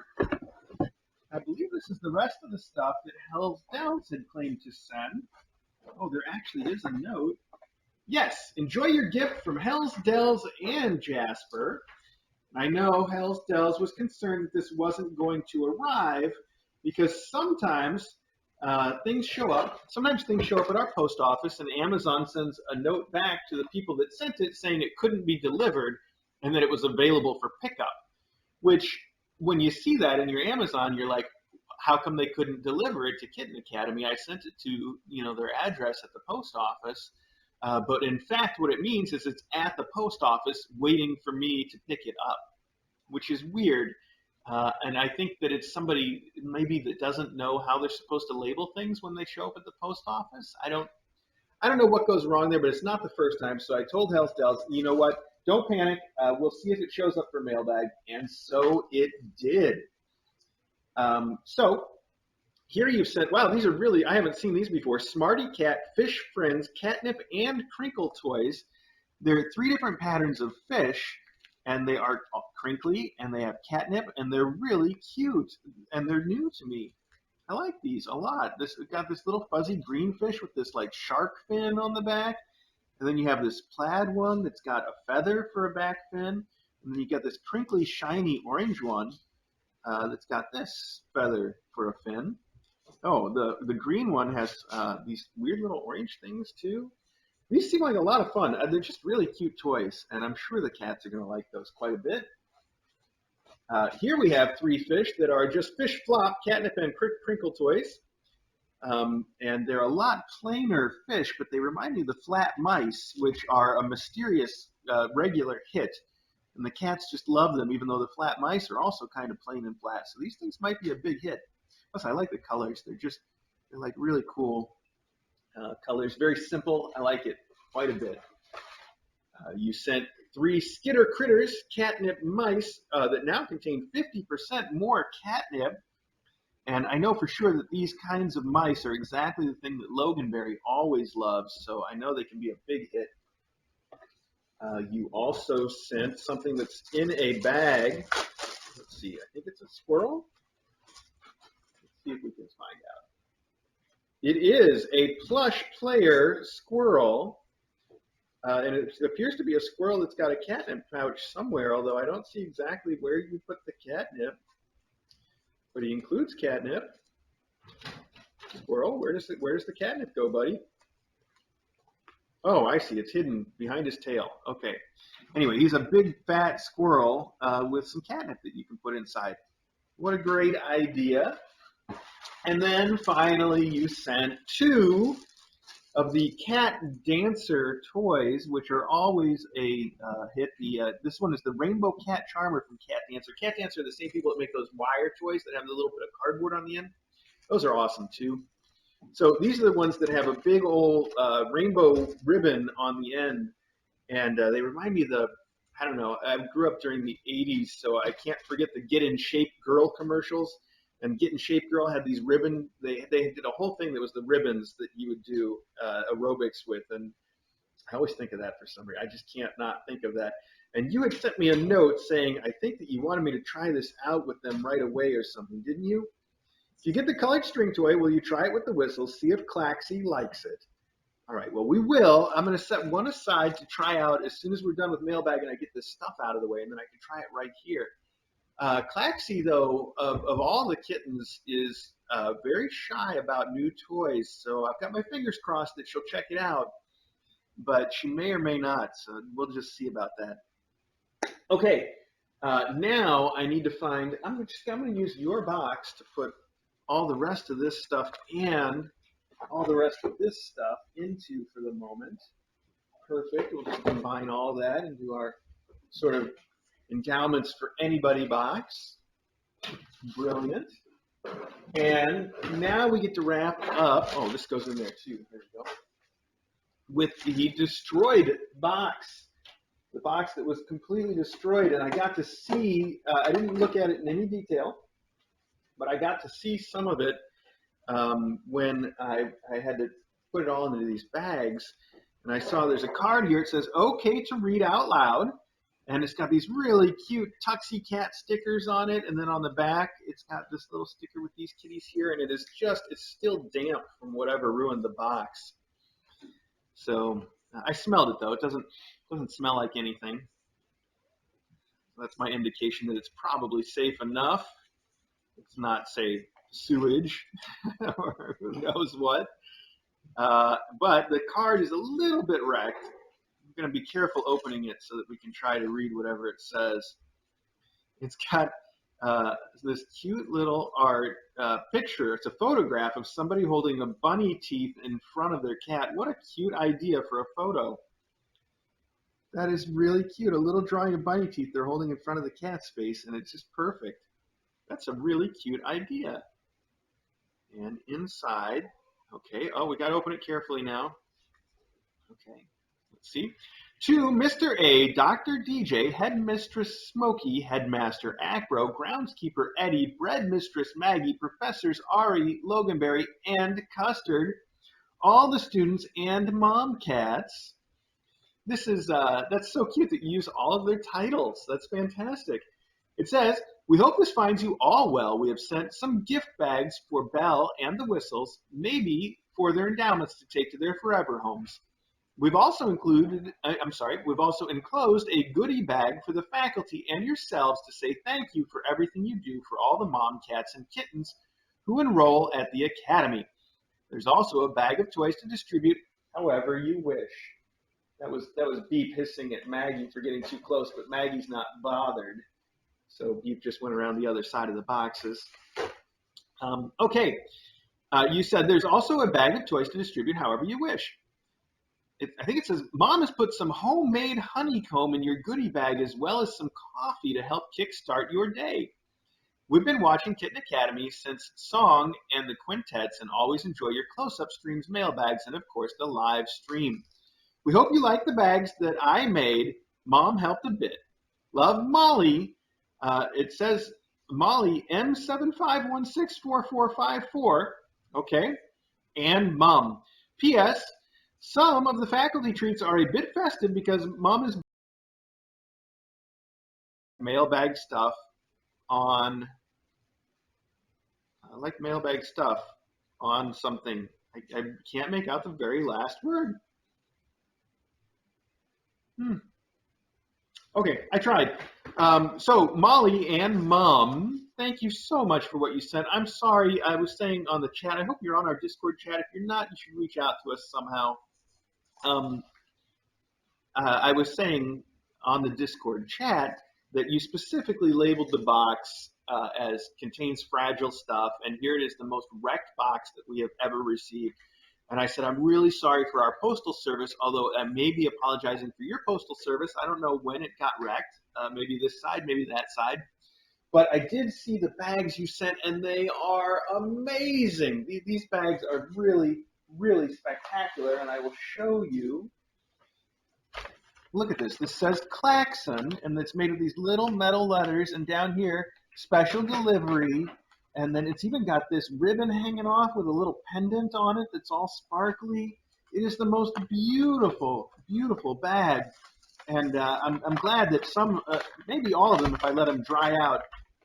[SPEAKER 1] I believe this is the rest of the stuff that Hell's Dells had claimed to send. Oh, there actually is a note. Yes, enjoy your gift from Hell's Dells and Jasper. I know Hell's Dells was concerned that this wasn't going to arrive because sometimes things show up. Sometimes things show up at our post office, and Amazon sends a note back to the people that sent it saying it couldn't be delivered and that it was available for pickup. Which, when you see that in your Amazon, you're like, how come they couldn't deliver it to Kitten Academy? I sent it to their address at the post office. But in fact, what it means is it's at the post office waiting for me to pick it up, which is weird. And I think that it's somebody maybe that doesn't know how they're supposed to label things when they show up at the post office. I don't know what goes wrong there, but it's not the first time. So I told Hell's Dells, you know what? Don't panic. We'll see if it shows up for mailbag. And so it did. So here you've sent, wow, these are really, I haven't seen these before. Smarty Cat, Fish Friends, Catnip, and Crinkle Toys. There are 3 different patterns of fish, and they are crinkly, and they have catnip, and they're really cute, and they're new to me. I like these a lot. We've got this little fuzzy green fish with this like shark fin on the back, and then you have this plaid one that's got a feather for a back fin, and then you got this crinkly, shiny orange one that's got this feather for a fin. Oh, the green one has these weird little orange things too. These seem like a lot of fun. They're just really cute toys, and I'm sure the cats are going to like those quite a bit. Here we have 3 fish that are just Fish Flop, Catnip, and Crinkle Toys. And they're a lot plainer fish, but they remind me of the flat mice, which are a mysterious regular hit. And the cats just love them, even though the flat mice are also kind of plain and flat. So these things might be a big hit. Plus, I like the colors. They're like really cool colors. Very simple. I like it quite a bit. You sent 3 Skitter Critters, Catnip Mice, that now contain 50% more catnip. And I know for sure that these kinds of mice are exactly the thing that Loganberry always loves, so I know they can be a big hit. You also sent something that's in a bag. Let's see, I think it's a squirrel. Let's see if we can find out. It is a plush player squirrel, and it appears to be a squirrel that's got a catnip pouch somewhere, although I don't see exactly where you put the catnip. But he includes catnip. Squirrel, where does the catnip go, buddy? Oh, I see. It's hidden behind his tail. Okay. Anyway, he's a big fat squirrel with some catnip that you can put inside. What a great idea. And then finally you sent 2 of the Cat Dancer toys, which are always a hit. This one is the Rainbow Cat Charmer from Cat Dancer. Cat Dancer are the same people that make those wire toys that have the little bit of cardboard on the end. Those are awesome too. So these are the ones that have a big old rainbow ribbon on the end, and they remind me of I don't know, I grew up during the 80s, so I can't forget the Get in Shape Girl commercials. And Get in Shape Girl had these ribbon. They did a whole thing that was the ribbons that you would do aerobics with, and I always think of that for some reason. I just can't not think of that. And you had sent me a note saying, I think that you wanted me to try this out with them right away or something, didn't you? If you get the colored string toy, will you try it with the whistles? See if Claxy likes it. All right, well, we will. I'm going to set one aside to try out as soon as we're done with mailbag and I get this stuff out of the way, and then I can try it right here. Claxy, though, of all the kittens, is very shy about new toys, so I've got my fingers crossed that she'll check it out, but she may or may not, so we'll just see about that. Okay, now I need to find, I'm going to use your box to put all the rest of this stuff and all the rest of this stuff into for the moment. Perfect. We'll just combine all that and do our sort of endowments for anybody box. Brilliant. And now we get to wrap up. Oh, this goes in there too. There we go. With the destroyed box. The box that was completely destroyed. And I got to see, I didn't look at it in any detail, but I got to see some of it when I had to put it all into these bags. And I saw there's a card here. It says, okay to read out loud. And it's got these really cute Tuxie Cat stickers on it. And then on the back, it's got this little sticker with these kitties here. And it's still damp from whatever ruined the box. So I smelled it, though. It doesn't smell like anything. That's my indication that it's probably safe enough. It's not, say, sewage or who knows what. But the card is a little bit wrecked. I'm going to be careful opening it so that we can try to read whatever it says. It's got this cute little art picture. It's a photograph of somebody holding a bunny teeth in front of their cat. What a cute idea for a photo. That is really cute. A little drawing of bunny teeth they're holding in front of the cat's face, and it's just perfect. That's a really cute idea. And inside, okay, oh, we got to open it carefully now. Okay, let's see. To Mr. A, Dr. DJ, Headmistress Smokey, Headmaster Acro, Groundskeeper Eddie, Bread Mistress Maggie, Professors Ari, Loganberry, and Custard, all the students and mom cats. This is, that's so cute that you use all of their titles. That's fantastic. It says, we hope this finds you all well. We have sent some gift bags for Belle and the Whistles, maybe for their endowments to take to their forever homes. We've also enclosed a goodie bag for the faculty and yourselves to say thank you for everything you do for all the mom cats and kittens who enroll at the academy. There's also a bag of toys to distribute however you wish. That was Beep hissing at Maggie for getting too close, but Maggie's not bothered. So Beep just went around the other side of the boxes. Okay, you said there's also a bag of toys to distribute however you wish. I think it says, Mom has put some homemade honeycomb in your goodie bag as well as some coffee to help kickstart your day. We've been watching Kitten Academy since Song and the Quintets and always enjoy your close-up streams, mailbags, and of course the live stream. We hope you like the bags that I made. Mom helped a bit. Love, Molly. It says Molly M75164454. Okay. And Mom. P.S. Some of the faculty treats are a bit festive because Mom is mailbag stuff on. I like mailbag stuff on something. I can't make out the very last word. Okay, I tried. So Molly and Mom, thank you so much for what you sent. I'm sorry, I was saying on the chat, I hope you're on our Discord chat. If you're not, you should reach out to us somehow. I was saying on the Discord chat that you specifically labeled the box as contains fragile stuff, and here it is, the most wrecked box that we have ever received. And I said, I'm really sorry for our postal service, although I may be apologizing for your postal service. I don't know when it got wrecked, maybe this side, maybe that side. But I did see the bags you sent, and they are amazing. These bags are really, really spectacular, and I will show you. Look at this. This says Klaxon, and it's made of these little metal letters, and down here, special delivery. And then it's even got this ribbon hanging off with a little pendant on it that's all sparkly. It is the most beautiful, beautiful bag. And I'm glad that some, maybe all of them, if I let them dry out,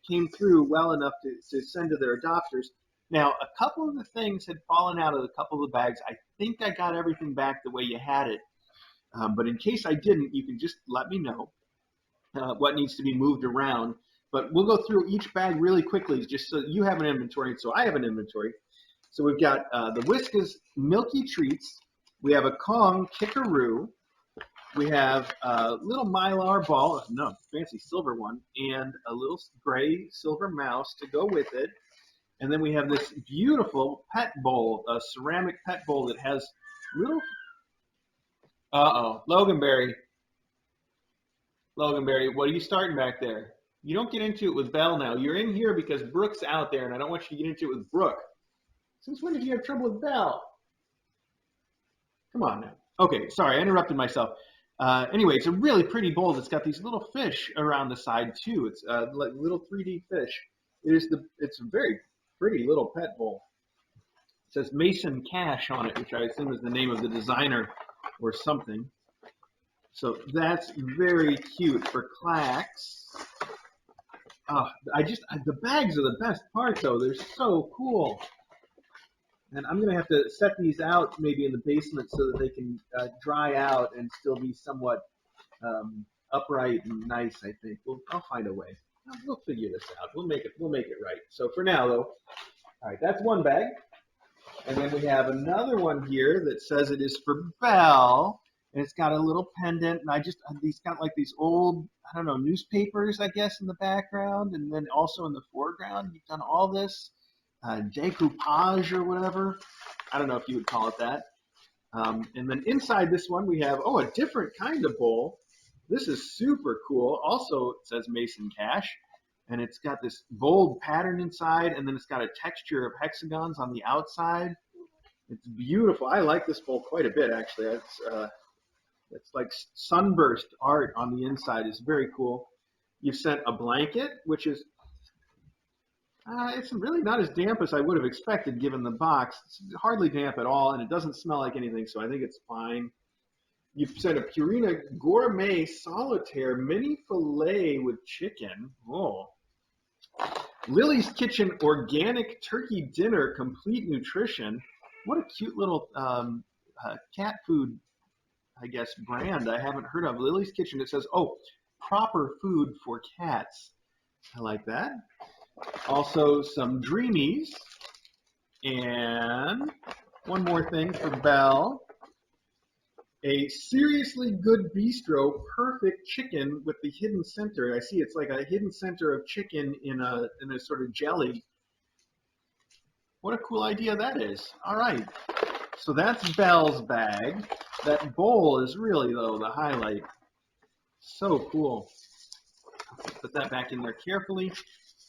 [SPEAKER 1] came through well enough to send to their adopters. Now, a couple of the things had fallen out of a couple of the bags. I think I got everything back the way you had it. But in case I didn't, you can just let me know what needs to be moved around. But we'll go through each bag really quickly just so you have an inventory and so I have an inventory. So we've got the Whiskas Milky Treats. We have a Kong Kickaroo. We have a little Mylar ball, no, fancy silver one, and a little gray silver mouse to go with it. And then we have this beautiful pet bowl, a ceramic pet bowl that has little, Loganberry, what are you starting back there? You don't get into it with Belle now. You're in here because Brooke's out there, and I don't want you to get into it with Brooke. Since when did you have trouble with Belle? Come on now. Okay, sorry, I interrupted myself. Anyway, it's a really pretty bowl that's got these little fish around the side, too. It's like little 3D fish. It's a very pretty little pet bowl. It says Mason Cash on it, which I assume is the name of the designer or something. So that's very cute for Clax. Oh, the bags are the best part though. They're so cool. And I'm gonna have to set these out maybe in the basement so that they can dry out and still be somewhat upright and nice. I think I'll find a way. We'll figure this out. We'll make it right. So for now though, all right, that's one bag. And then we have another one here that says it is for Belle. And it's got a little pendant, and these got like these old, I don't know, newspapers, I guess, in the background, and then also in the foreground. You've done all this decoupage or whatever. I don't know if you would call it that. And then inside this one we have, a different kind of bowl. This is super cool. Also, it says Mason Cash, and it's got this bold pattern inside, and then it's got a texture of hexagons on the outside. It's beautiful. I like this bowl quite a bit, actually. It's like sunburst art on the inside. It's very cool. You've sent a blanket, which is it's really not as damp as I would have expected given the box. It's hardly damp at all, and it doesn't smell like anything, so I think it's fine. You've sent a Purina Gourmet Solitaire Mini Filet with chicken. Oh. Lily's Kitchen Organic Turkey Dinner Complete Nutrition. What a cute little cat food, I guess, brand I haven't heard of. Lily's Kitchen. It says, proper food for cats. I like that. Also some Dreamies. And one more thing for Belle. A Seriously Good Bistro Perfect Chicken with the hidden center. I see it's like a hidden center of chicken in a sort of jelly. What a cool idea that is. All right. So that's Belle's bag. That bowl is really, though, the highlight. So cool. Put that back in there carefully.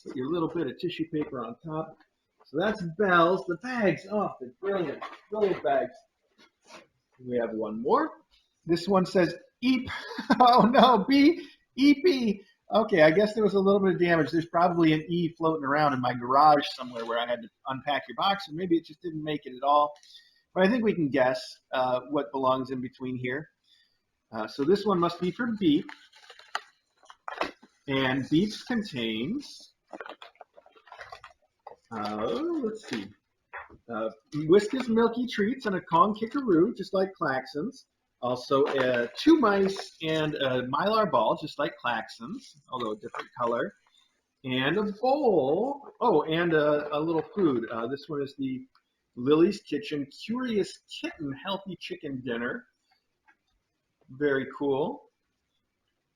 [SPEAKER 1] Put your little bit of tissue paper on top. So that's Belle's. The bags, they're brilliant. Brilliant bags. We have one more. This one says EEP. Oh no, EP. Okay, I guess there was a little bit of damage. There's probably an E floating around in my garage somewhere where I had to unpack your box, or maybe it just didn't make it at all. But I think we can guess what belongs in between here. So this one must be for Beep. And Beep's contains, let's see, Whiskas Milky Treats and a Kong Kickaroo, just like Klaxon's. Also, 2 mice and a Mylar ball, just like Klaxon's, although a different color. And a bowl. Oh, and a little food. This one is the Lily's Kitchen Curious Kitten Healthy Chicken Dinner. Very cool.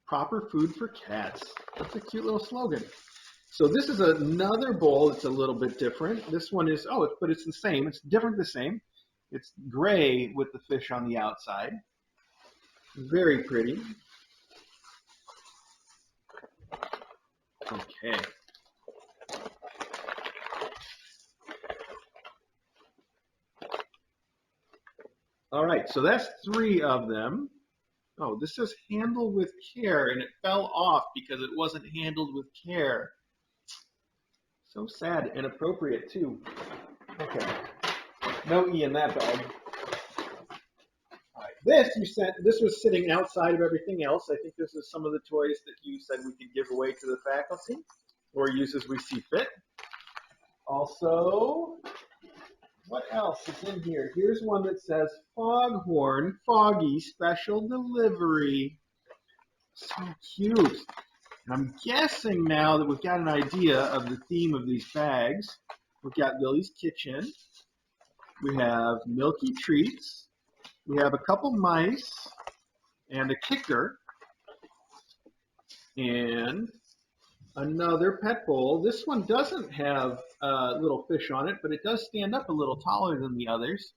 [SPEAKER 1] Proper food for cats. That's a cute little slogan. So this is another bowl. It's a little bit different. This one is, but it's the same. It's different, the same. It's gray with the fish on the outside. Very pretty. Okay. All right, so that's 3 of them. Oh, this says handle with care, and it fell off because it wasn't handled with care. So sad and appropriate, too. Okay. No E in that bag. All right. This was sitting outside of everything else. I think this is some of the toys that you said we could give away to the faculty or use as we see fit. Also, what else is in here? Here's one that says Foghorn Foggy Special Delivery. So cute. And I'm guessing now that we've got an idea of the theme of these bags. We've got Lily's Kitchen. We have Milky Treats. We have a couple mice and a kicker. And another pet bowl. This one doesn't have little fish on it, but it does stand up a little taller than the others.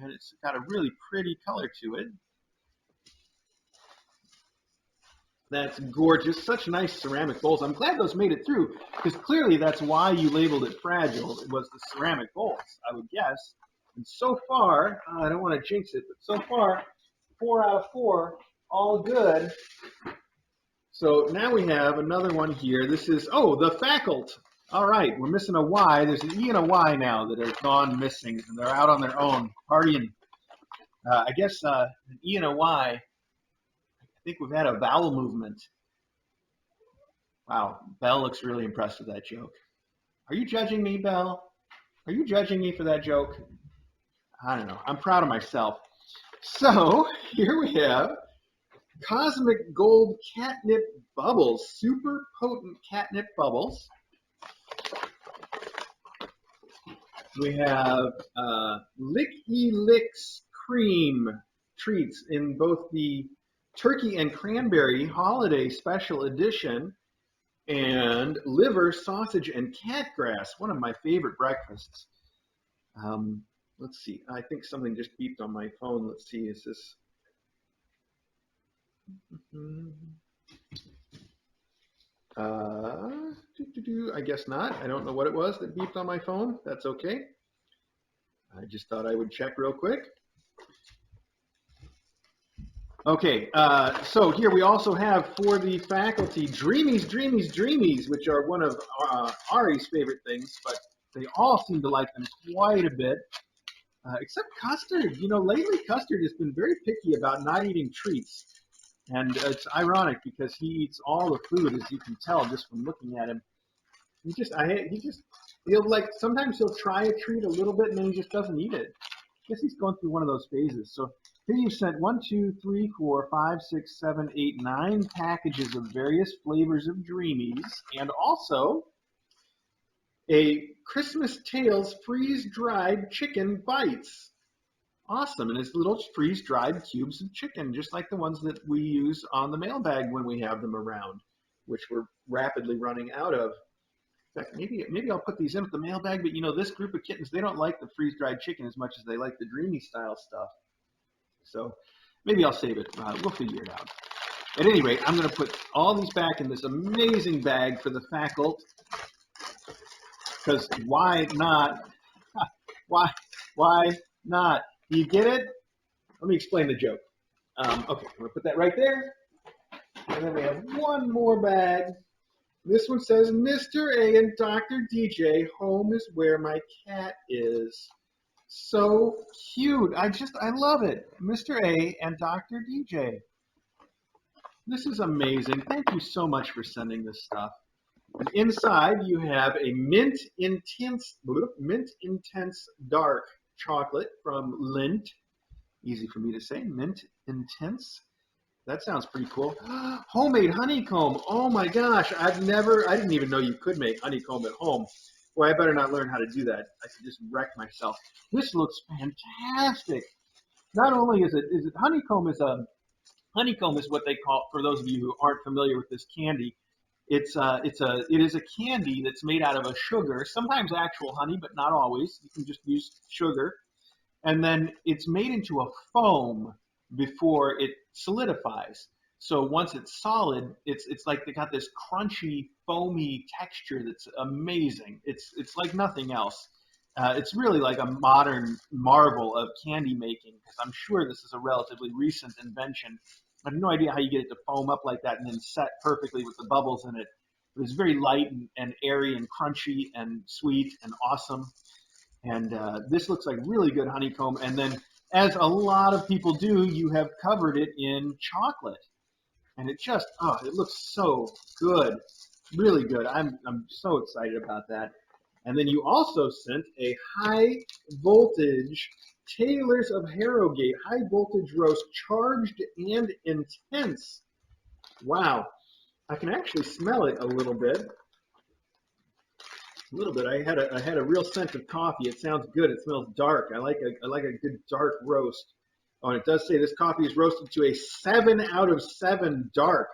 [SPEAKER 1] And it's got a really pretty color to it. That's gorgeous. Such nice ceramic bowls. I'm glad those made it through, because clearly that's why you labeled it fragile. It was the ceramic bowls, I would guess. And so far, I don't want to jinx it, but so far, 4 out of 4, all good. So now we have another one here. This is, the Fackle. All right, we're missing a Y. There's an E and a Y now that have gone missing, and they're out on their own, partying. I guess an E and a Y think we've had a vowel movement. Wow, Belle looks really impressed with that joke. Are you judging me, Belle? Are you judging me for that joke? I don't know. I'm proud of myself. So here we have Cosmic Gold Catnip Bubbles, super potent catnip bubbles. We have Licky Licks Cream treats in both the turkey and cranberry holiday special edition, and liver, sausage, and catgrass, one of my favorite breakfasts. Let's see. I think something just beeped on my phone. Let's see. Is this? I guess not. I don't know what it was that beeped on my phone. That's okay. I just thought I would check real quick. Okay, so here we also have for the faculty Dreamies, which are one of Ari's favorite things, but they all seem to like them quite a bit, except Custard. You know, lately Custard has been very picky about not eating treats, and it's ironic because he eats all the food, as you can tell just from looking at him. He'll like, sometimes he'll try a treat a little bit and then he just doesn't eat it. I guess he's going through one of those phases. So here you sent 1, 2, 3, 4, 5, 6, 7, 8, 9 packages of various flavors of Dreamies, and also a Christmas Tales freeze-dried chicken bites. Awesome, and it's little freeze-dried cubes of chicken, just like the ones that we use on the mailbag when we have them around, which we're rapidly running out of. In fact, maybe I'll put these in with the mailbag, but you know, this group of kittens, they don't like the freeze-dried chicken as much as they like the Dreamy style stuff. So maybe I'll save it. We'll figure it out. At any rate, I'm going to put all these back in this amazing bag for the faculty. Because why not? Why not? Do you get it? Let me explain the joke. Okay, I'm going to put that right there. And then we have one more bag. This one says, Mr. A and Dr. DJ, home is where my cat is. So cute. I love it. Mr. A and Dr. DJ. This is amazing. Thank you so much for sending this stuff. And inside you have a mint intense dark chocolate from Lindt. Easy for me to say. Mint intense. That sounds pretty cool. Homemade honeycomb. Oh my gosh. I didn't even know you could make honeycomb at home. Boy, I better not learn how to do that. I could just wreck myself. This looks fantastic. Not only is it honeycomb is what they call, for those of you who aren't familiar with this candy, it is a candy that's made out of a sugar, sometimes actual honey, but not always. You can just use sugar. And then it's made into a foam before it solidifies. So once it's solid, it's like they got this crunchy, foamy texture that's amazing. It's like nothing else. It's really like a modern marvel of candy making, because I'm sure this is a relatively recent invention. I have no idea how you get it to foam up like that and then set perfectly with the bubbles in it. It was very light and airy and crunchy and sweet and awesome. And this looks like really good honeycomb. And then, as a lot of people do, you have covered it in chocolate. And it just, it looks so good. Really good. I'm so excited about that. And then you also sent a high voltage Taylor's of Harrogate high voltage roast, charged and intense. Wow. I can actually smell it a little bit. I had a real scent of coffee. It sounds good. It smells dark. I like a good dark roast. Oh, and it does say this coffee is roasted to a 7 out of 7 dark.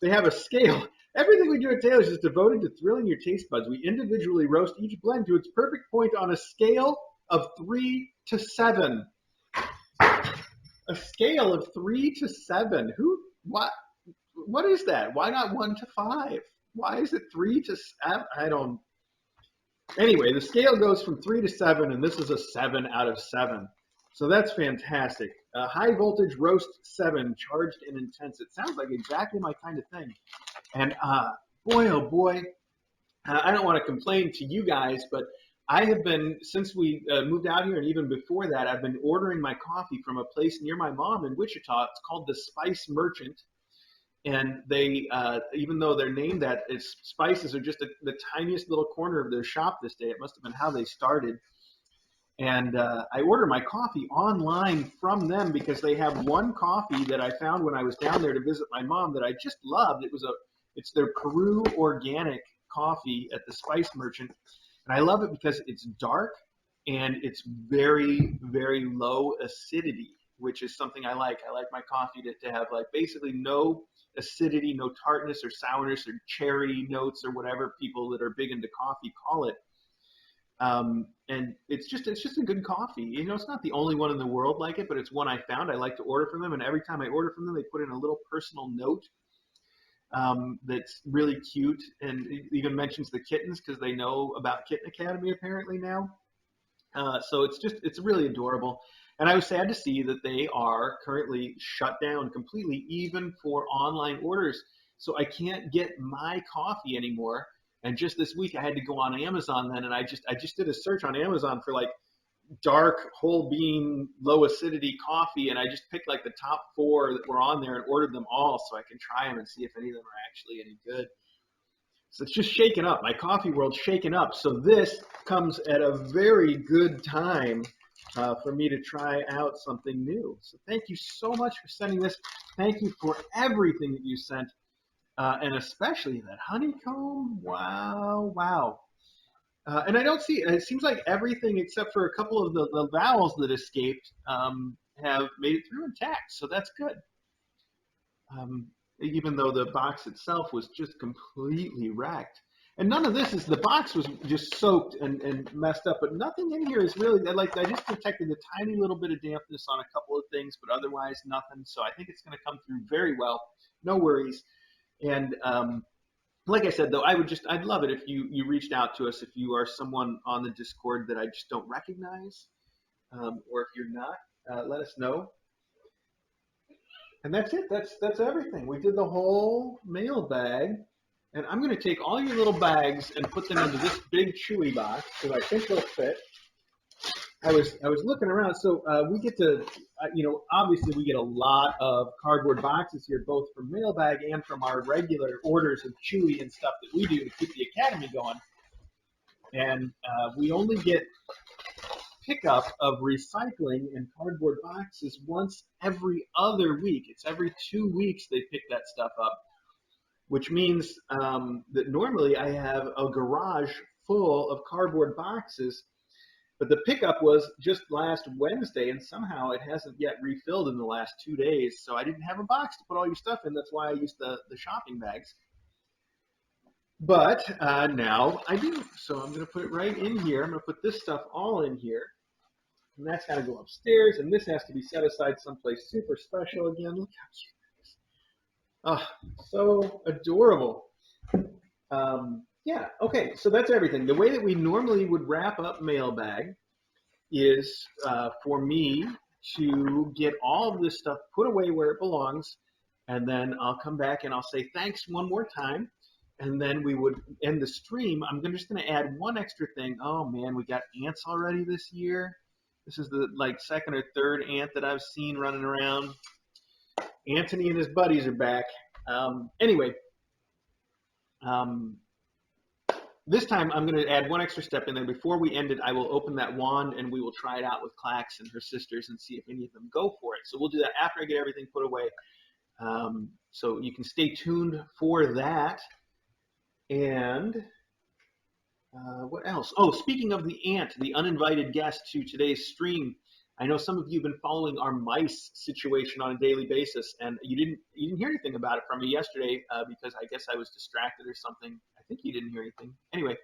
[SPEAKER 1] They have a scale. Everything we do at Taylor's is devoted to thrilling your taste buds. We individually roast each blend to its perfect point on a scale of 3 to 7. A scale of 3 to 7. What is that? Why not 1 to 5? Why is it 3 to 7? I don't. Anyway, the scale goes from 3 to 7, and this is a 7 out of 7. So that's fantastic. High voltage roast 7, charged and intense. It sounds like exactly my kind of thing. And boy, oh boy, I don't want to complain to you guys, but I have been, since we moved out here, and even before that, I've been ordering my coffee from a place near my mom in Wichita. It's called the Spice Merchant. And they, even though they're named that, its spices are just the tiniest little corner of their shop this day. It must have been how they started. And I order my coffee online from them because they have one coffee that I found when I was down there to visit my mom that I just loved. It's their Peru organic coffee at the Spice Merchant, and I love it because it's dark and it's very, very low acidity, which is something I like. I like my coffee to have like basically no acidity, no tartness or sourness or cherry notes or whatever people that are big into coffee call it. And it's just a good coffee. You know, it's not the only one in the world like it, but it's one I found. I like to order from them, and every time I order from them, they put in a little personal note that's really cute, and it even mentions the kittens because they know about Kitten Academy apparently now. So it's really adorable. And I was sad to see that they are currently shut down completely, even for online orders. So I can't get my coffee anymore. And just this week, I had to go on Amazon then, and I just did a search on Amazon for like dark whole bean low acidity coffee, and I just picked like the top four that were on there and ordered them all so I can try them and see if any of them are actually any good. So it's just shaken up. My coffee world's shaken up. So this comes at a very good time for me to try out something new. So thank you so much for sending this. Thank you for everything that you sent, and especially that honeycomb. Wow, wow. And I don't see, it seems like everything except for a couple of the vowels that escaped have made it through intact. So that's good. Even though the box itself was just completely wrecked. And none of this is, the box was just soaked and messed up, but nothing in here is really, like, I just detected a tiny little bit of dampness on a couple of things, but otherwise nothing. So I think it's going to come through very well. No worries. And like I said, though, I'd love it if you reached out to us if you are someone on the Discord that I just don't recognize, or if you're not, let us know. And that's it. That's everything. We did the whole mailbag, and I'm going to take all your little bags and put them into this big chewy box because I think they'll fit. I was looking around, so we get to, obviously we get a lot of cardboard boxes here, both from Mailbag and from our regular orders of Chewy and stuff that we do to keep the academy going. And we only get pickup of recycling and cardboard boxes once every other week. It's every 2 weeks they pick that stuff up, which means that normally I have a garage full of cardboard boxes. But the pickup was just last Wednesday, and somehow it hasn't yet refilled in the last 2 days. So I didn't have a box to put all your stuff in. That's why I used the shopping bags. But now I do. So I'm going to put it right in here. I'm going to put this stuff all in here. And that's got to go upstairs. And this has to be set aside someplace super special again. Look how cute it is. Oh, so adorable. Yeah, okay, so that's everything. The way that we normally would wrap up Mailbag is for me to get all of this stuff put away where it belongs, and then I'll come back and I'll say thanks one more time, and then we would end the stream. I'm just going to add one extra thing. Oh man, we got ants already this year. This is the second or third ant that I've seen running around. Anthony and his buddies are back. Anyway. This time, I'm going to add one extra step in there. Before we end it, I will open that wand, and we will try it out with Clax and her sisters and see if any of them go for it. So we'll do that after I get everything put away. So you can stay tuned for that. And what else? Oh, speaking of the ant, the uninvited guest to today's stream, I know some of you have been following our mice situation on a daily basis, and you didn't hear anything about it from me yesterday because I guess I was distracted or something. I think you didn't hear anything. Anyway,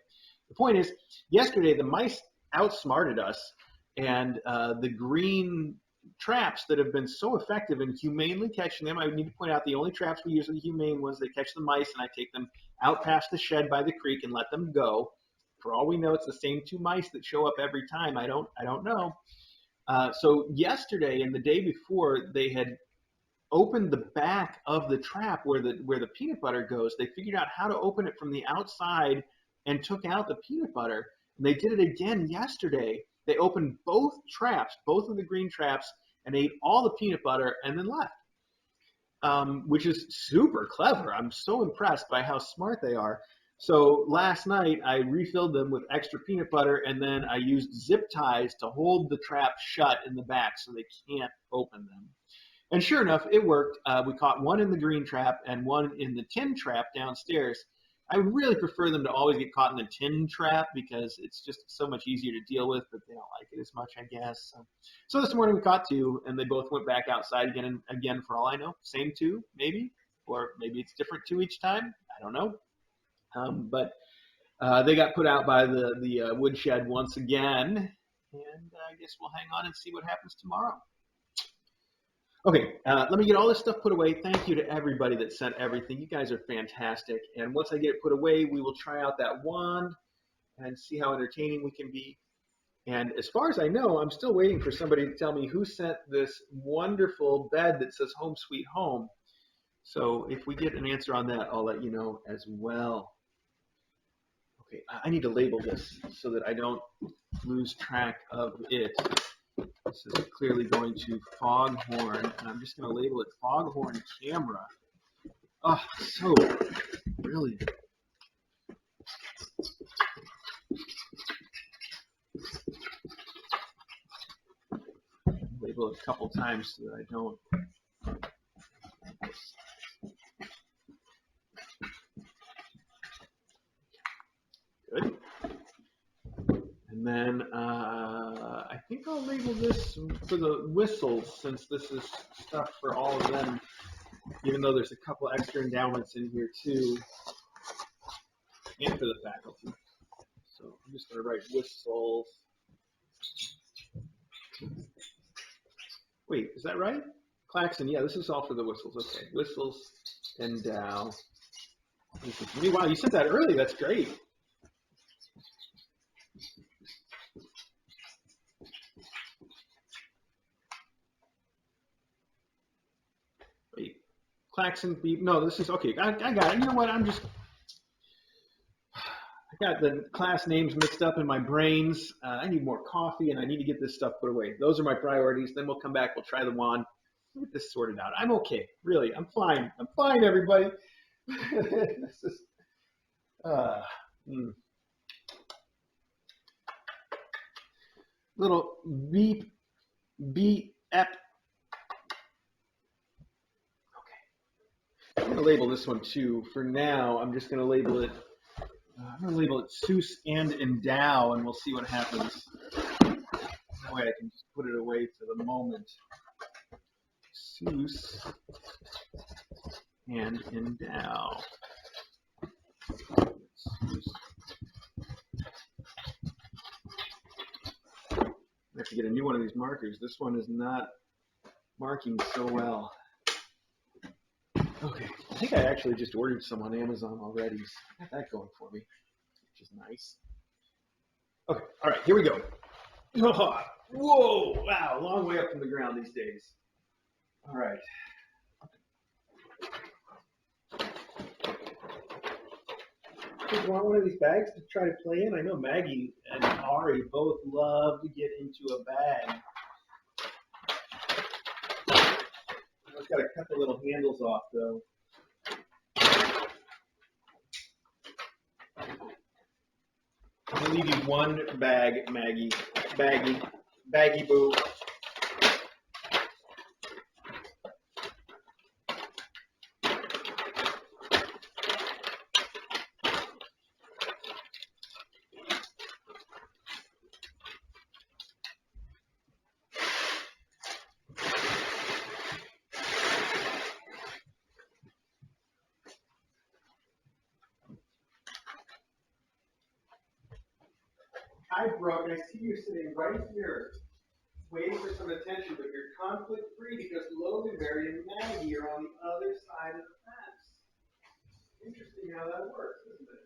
[SPEAKER 1] the point is, yesterday the mice outsmarted us, and the green traps that have been so effective in humanely catching them. I need to point out the only traps we use are the humane ones. They catch the mice, and I take them out past the shed by the creek and let them go. For all we know, it's the same 2 mice that show up every time. I don't know. So yesterday and the day before, they had opened the back of the trap where the peanut butter goes. They figured out how to open it from the outside and took out the peanut butter. And they did it again yesterday. They opened both traps, both of the green traps, and ate all the peanut butter and then left, which is super clever. I'm so impressed by how smart they are. So last night I refilled them with extra peanut butter, and then I used zip ties to hold the trap shut in the back so they can't open them. And sure enough, it worked. We caught one in the green trap and one in the tin trap downstairs. I really prefer them to always get caught in the tin trap because it's just so much easier to deal with, but they don't like it as much, I guess. So this morning we caught two, and they both went back outside again and again. For all I know, same two, maybe, or maybe it's different two each time. I don't know. But they got put out by the woodshed once again, and I guess we'll hang on and see what happens tomorrow. Okay, let me get all this stuff put away. Thank you to everybody that sent everything. You guys are fantastic. And once I get it put away, we will try out that wand and see how entertaining we can be. And as far as I know, I'm still waiting for somebody to tell me who sent this wonderful bed that says Home Sweet Home. So if we get an answer on that, I'll let you know as well. Okay, I need to label this so that I don't lose track of it. This is clearly going to Foghorn, and I'm just going to label it Foghorn Camera. Oh, so brilliant. Label it a couple times so that I don't. Good. And then I think I'll label this for the whistles, since this is stuff for all of them, even though there's a couple extra endowments in here too, and for the faculty. So I'm just going to write whistles. Wait, is that right? Klaxon, yeah, this is all for the whistles. Okay, whistles, endow. Wow, you sent that early. That's great. Wait, Klaxon beep. No, this is okay. I got it. You know what? I got the class names mixed up in my brains. I need more coffee, and I need to get this stuff put away. Those are my priorities. Then we'll come back. We'll try the wand. We'll get this sorted out. I'm okay. Really, I'm fine. I'm fine, everybody. This is, little beep, beep, ep. Okay. I'm going to label this one too. For now, I'm just going to label it. I'm going to label it Seuss and Endow, and we'll see what happens. That way I can just put it away for the moment. Seuss and Endow. I have to get a new one of these markers. This one is not marking so well. Okay, I think I actually just ordered some on Amazon already. So I got that going for me, which is nice. Okay, all right, here we go. Oh, whoa, wow, long way up from the ground these days. All right. You want one of these bags to try to play in? I know Maggie and Ari both love to get into a bag. I just got to cut the little handles off, though. I'll leave you one bag, Maggie. Baggy boo. Hi, Brooke. I see you sitting right here, waiting for some attention, but you're conflict-free because Loganberry and Maggie are on the other side of the fence. Interesting how that works, isn't it?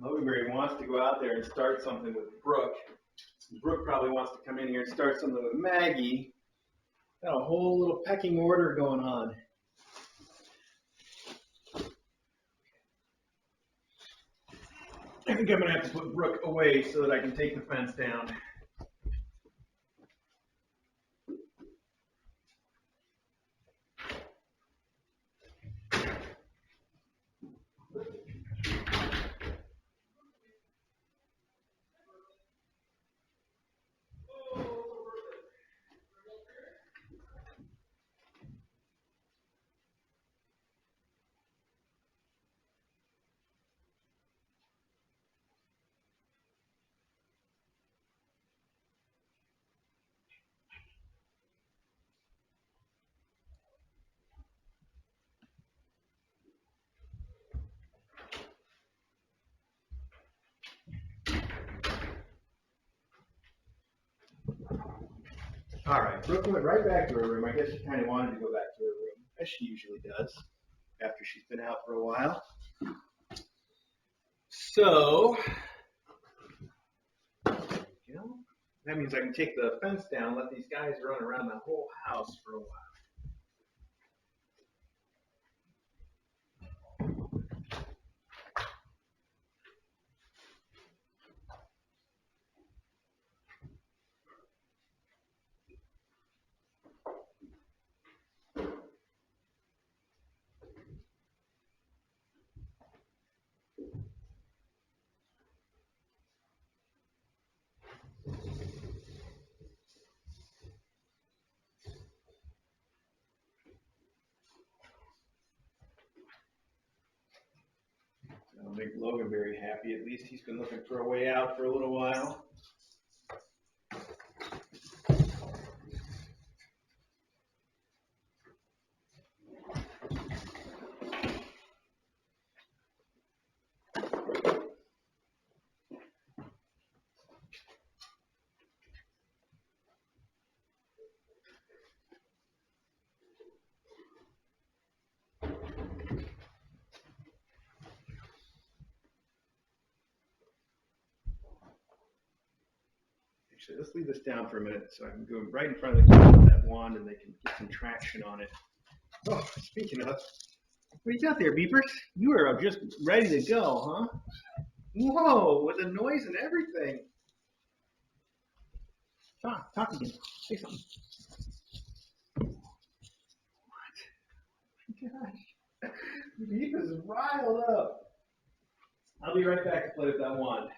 [SPEAKER 1] Loganberry wants to go out there and start something with Brooke. Brooke probably wants to come in here and start something with Maggie. Got a whole little pecking order going on. I think I'm going to have to put Brooke away so that I can take the fence down. All right, Brooke went right back to her room. I guess she kind of wanted to go back to her room, as she usually does after she's been out for a while. So, that means I can take the fence down, let these guys run around the whole house for a while. That'll make Logan very happy. At least he's been looking for a way out for a little while. Actually, let's leave this down for a minute so I can go right in front of the camera with that wand and they can get some traction on it. Oh, speaking of, what you got there, Beepers? You are just ready to go, huh? Whoa, with the noise and everything. Talk again. Say something. What? Oh my gosh. Beep is riled up. I'll be right back to play with that wand.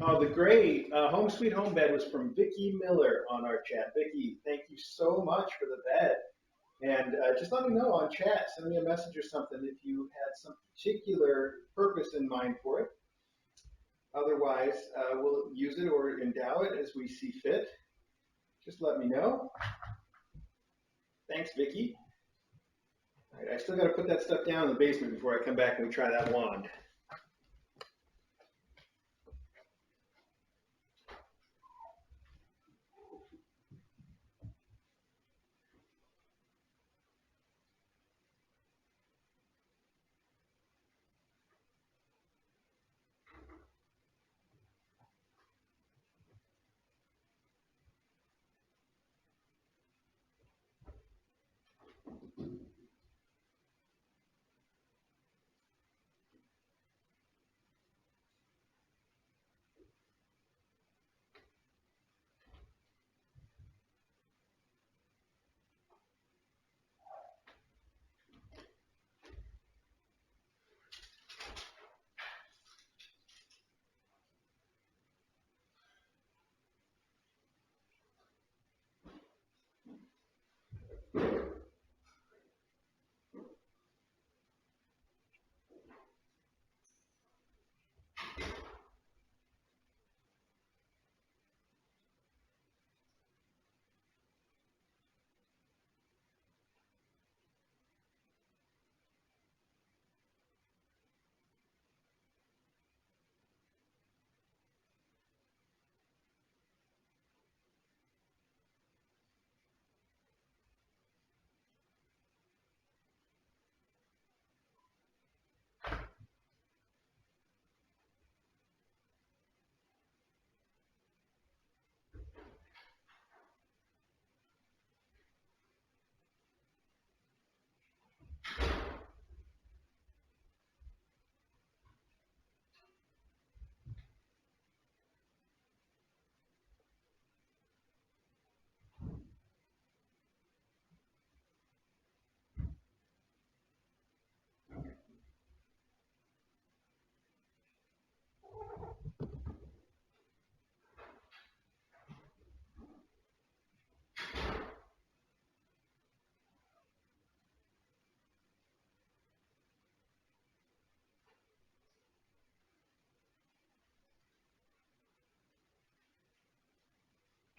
[SPEAKER 1] Oh, the great Home Sweet Home bed was from Vicky Miller on our chat. Vicky, thank you so much for the bed. And just let me know on chat, send me a message or something if you had some particular purpose in mind for it. Otherwise, we'll use it or endow it as we see fit. Just let me know. Thanks, Vicky. All right, I still got to put that stuff down in the basement before I come back and we try that wand.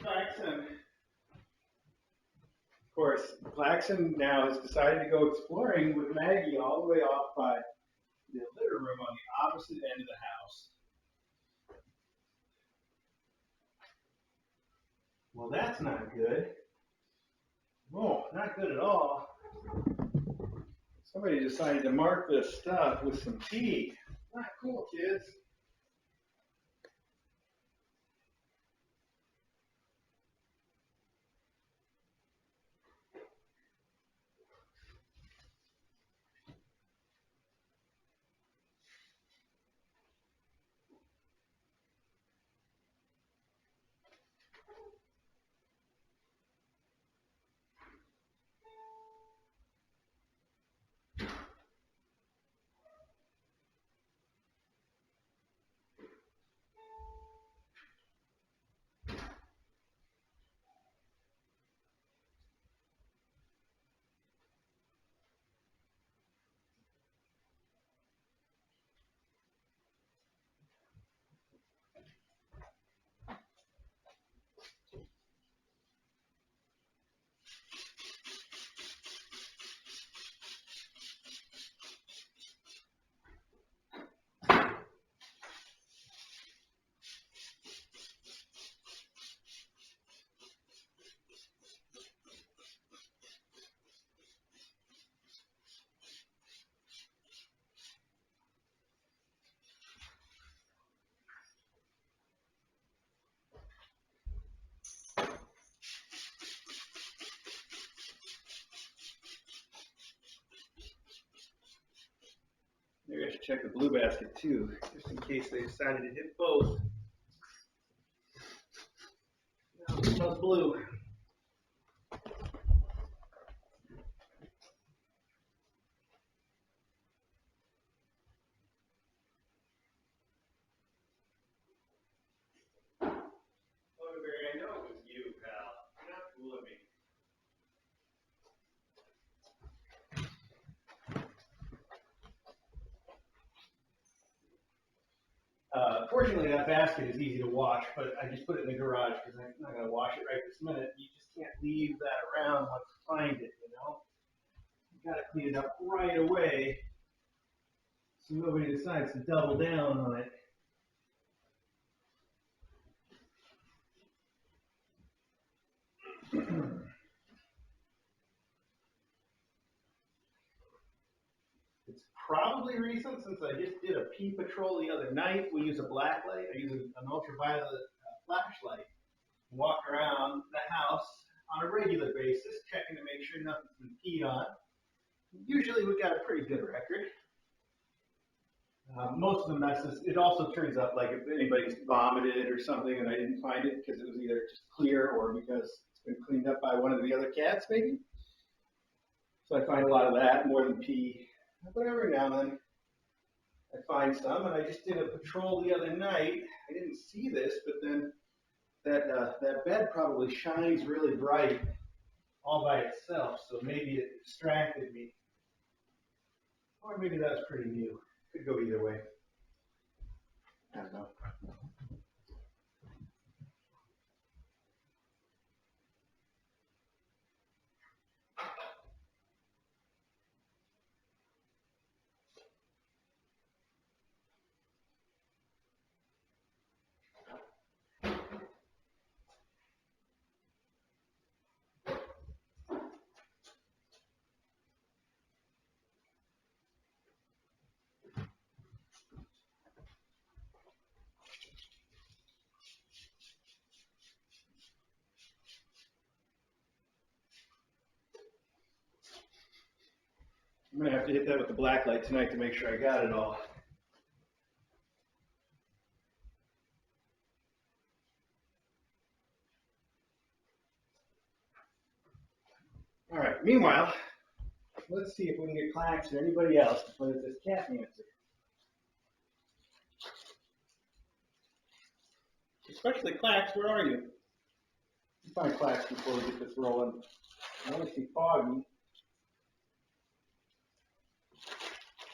[SPEAKER 1] Claxon. Of course, Claxon now has decided to go exploring with Maggie all the way off by the litter room on the opposite end of the house. Well, that's not good. Oh, not good at all. Somebody decided to mark this stuff with some tea. Not cool, kids. Maybe I should check the blue basket too, just in case they decided to hit both. No, it smells blue. Fortunately, that basket is easy to wash, but I just put it in the garage because I'm not going to wash it right this minute. You just can't leave that around once you find it, you know. You got to clean it up right away so nobody decides to double down on it. It's probably recent since I just did a pea patrol the other night. We use a black light. I use an ultraviolet flashlight and walk around the house on a regular basis, checking to make sure nothing's been peed on. Usually we got a pretty good record. Most of the messes, it also turns out like if anybody's vomited or something and I didn't find it because it was either just clear or because it's been cleaned up by one of the other cats maybe. So I find a lot of that more than pee. But every now and then I find some, and I just did a patrol the other night. I didn't see this, but then that bed probably shines really bright all by itself, so maybe it distracted me. Or maybe that was pretty new. Could go either way. I don't know. I'm going to have to hit that with the black light tonight to make sure I got it all. All right, meanwhile, let's see if we can get Clax or anybody else to play with this cat answer. Especially Clax, where are you? Let's find Clax before we get this rolling. I want to see Foggy.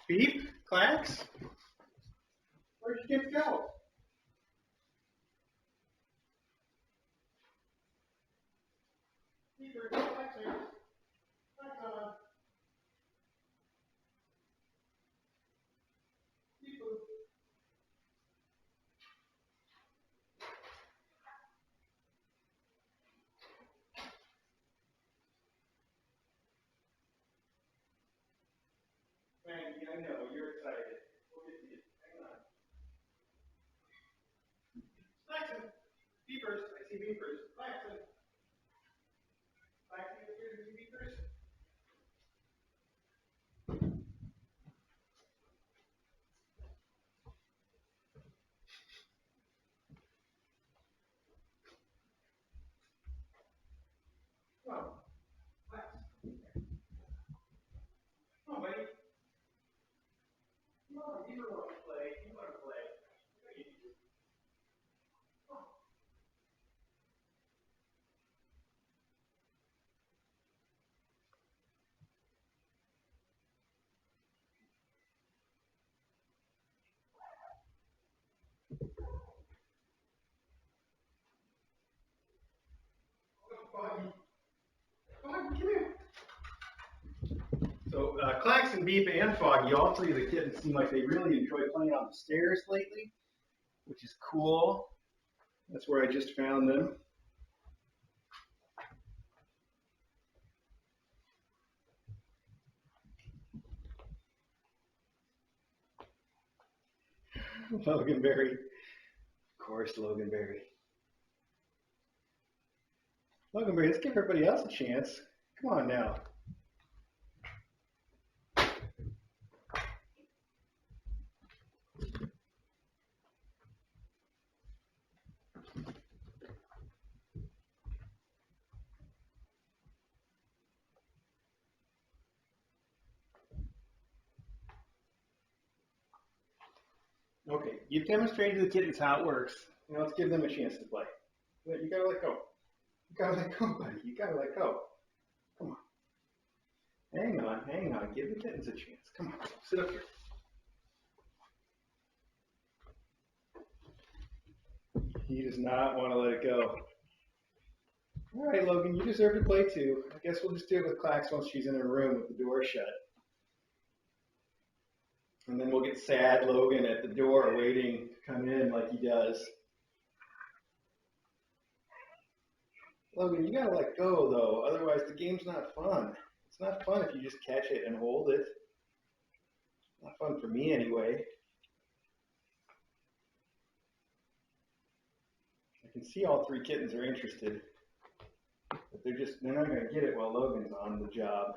[SPEAKER 1] Beep? Clax? Where'd you kids go? Beeper, Clax here. Clax on. Beeper. Maggie, I know, you're excited. We'll get to you. Hang on. Claxon. Beepers. I see beepers. Claxon. Claxon, you here to see beepers? Come on. Clax. Come on, buddy. Come on, Beaver wants to play. You want to play. Foggy. Foggy, come here. So Clax and Beep and Foggy, all three of the kittens seem like they really enjoy playing on the stairs lately, which is cool. That's where I just found them. Loganberry. Of course, Loganberry. Loganberry, let's give everybody else a chance. Come on now. Okay, you've demonstrated to the kittens how it works. Now let's give them a chance to play. You gotta let go. You gotta let go, buddy. You gotta let go. Come on. Hang on, hang on. Give the kittens a chance. Come on. Sit up here. He does not want to let it go. All right, Logan, you deserve to play too. I guess we'll just do it with Clax once she's in her room with the door shut. And then we'll get sad Logan at the door waiting to come in like he does. Logan, you gotta let go though, otherwise the game's not fun. It's not fun if you just catch it and hold it. Not fun for me anyway. I can see all three kittens are interested, but they're not gonna get it while Logan's on the job.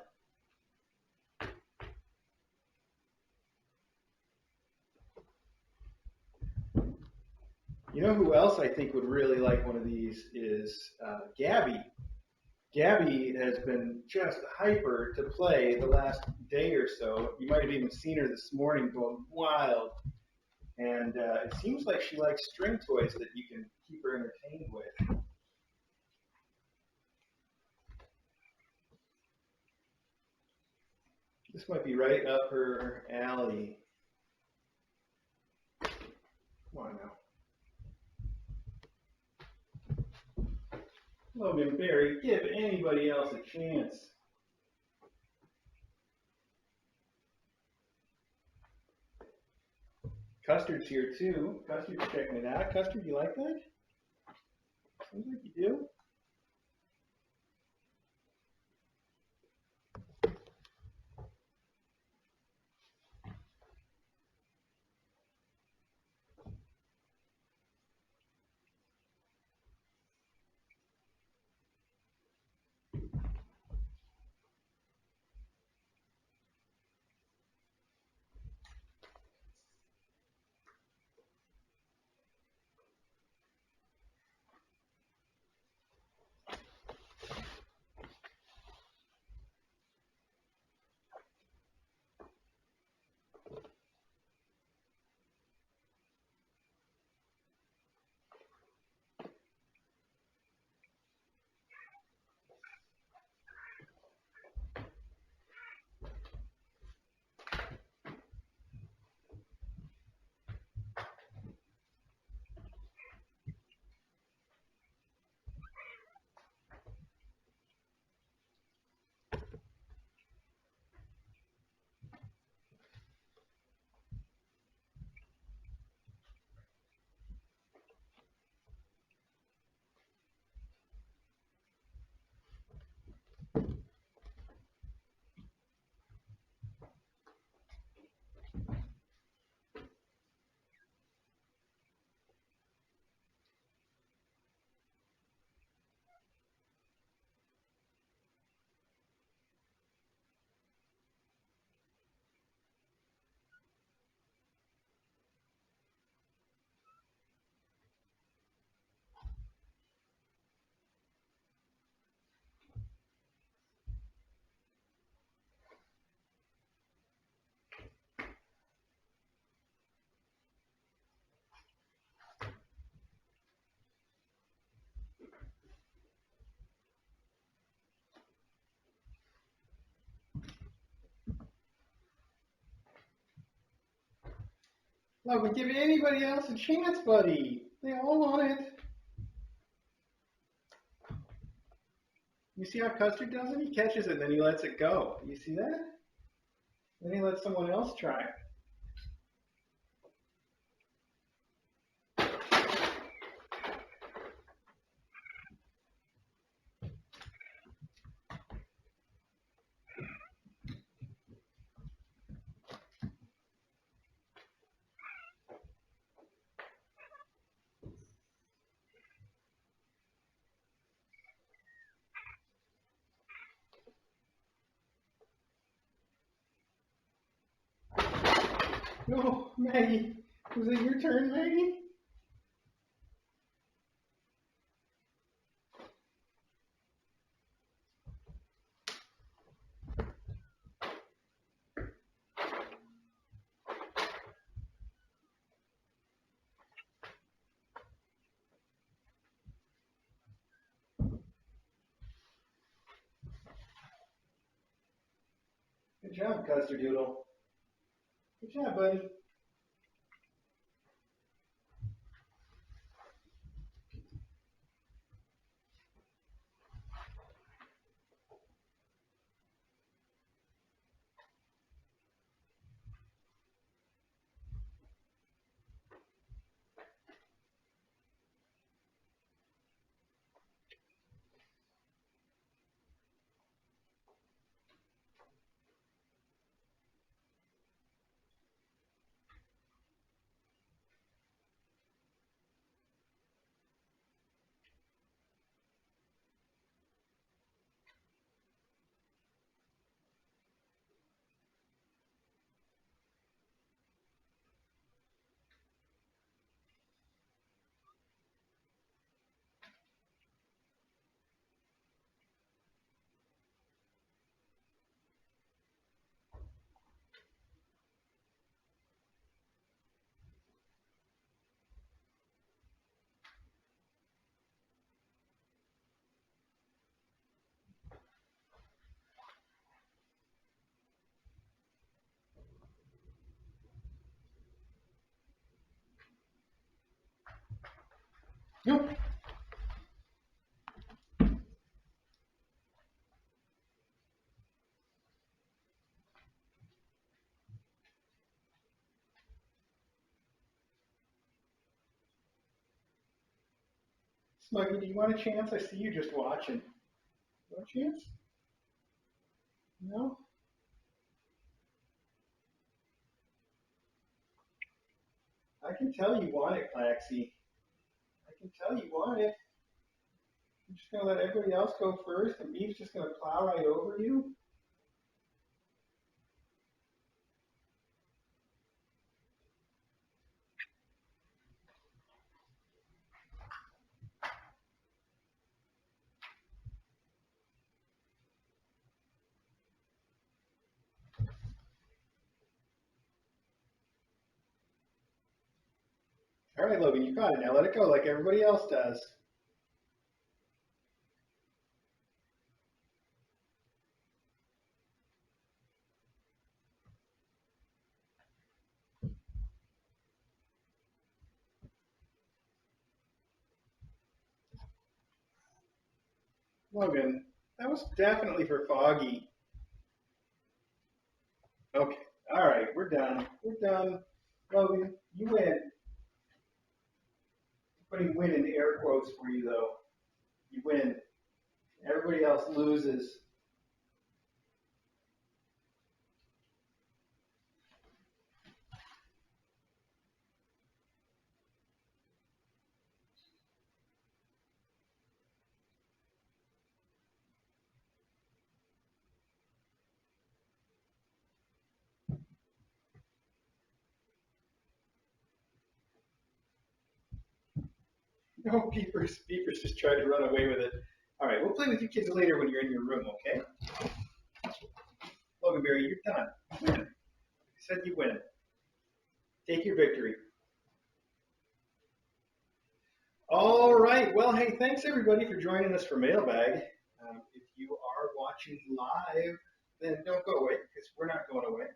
[SPEAKER 1] You know who else I think would really like one of these is Gabby. Gabby has been just hyper to play the last day or so. You might have even seen her this morning going wild. And it seems like she likes string toys that you can keep her entertained with. This might be right up her alley. Come on now. Logan Berry, give anybody else a chance. Custard's here too. Custard's checking it out. Custard, you like that? Seems like you do. Logan, give anybody else a chance, buddy. They all want it. You see how Custard does it? He catches it and then he lets it go. You see that? Then he lets someone else try it. No, Maggie. Was it your turn, Maggie? Good job, Custard Doodle. Good job, buddy. Nope. Smuggy, do you want a chance? I see you just watching. You want a chance? No? I can tell you want it, Claxy. I can tell you want it. You're just going to let everybody else go first, and Beef's just going to plow right over you? All right, Logan, you got it. Now let it go like everybody else does. Logan, that was definitely for Foggy. Okay. All right, we're done. We're done. Logan, you win. I'm putting win in air quotes for you, though. You win. Everybody else loses. No, Beepers just tried to run away with it. All right, we'll play with you kids later when you're in your room, okay? Loganberry, you're done. You win. I said you win. Take your victory. All right. Well, hey, thanks everybody for joining us for Mailbag. If you are watching live, then don't go away because we're not going away.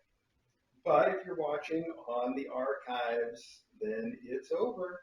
[SPEAKER 1] But if you're watching on the archives, then it's over.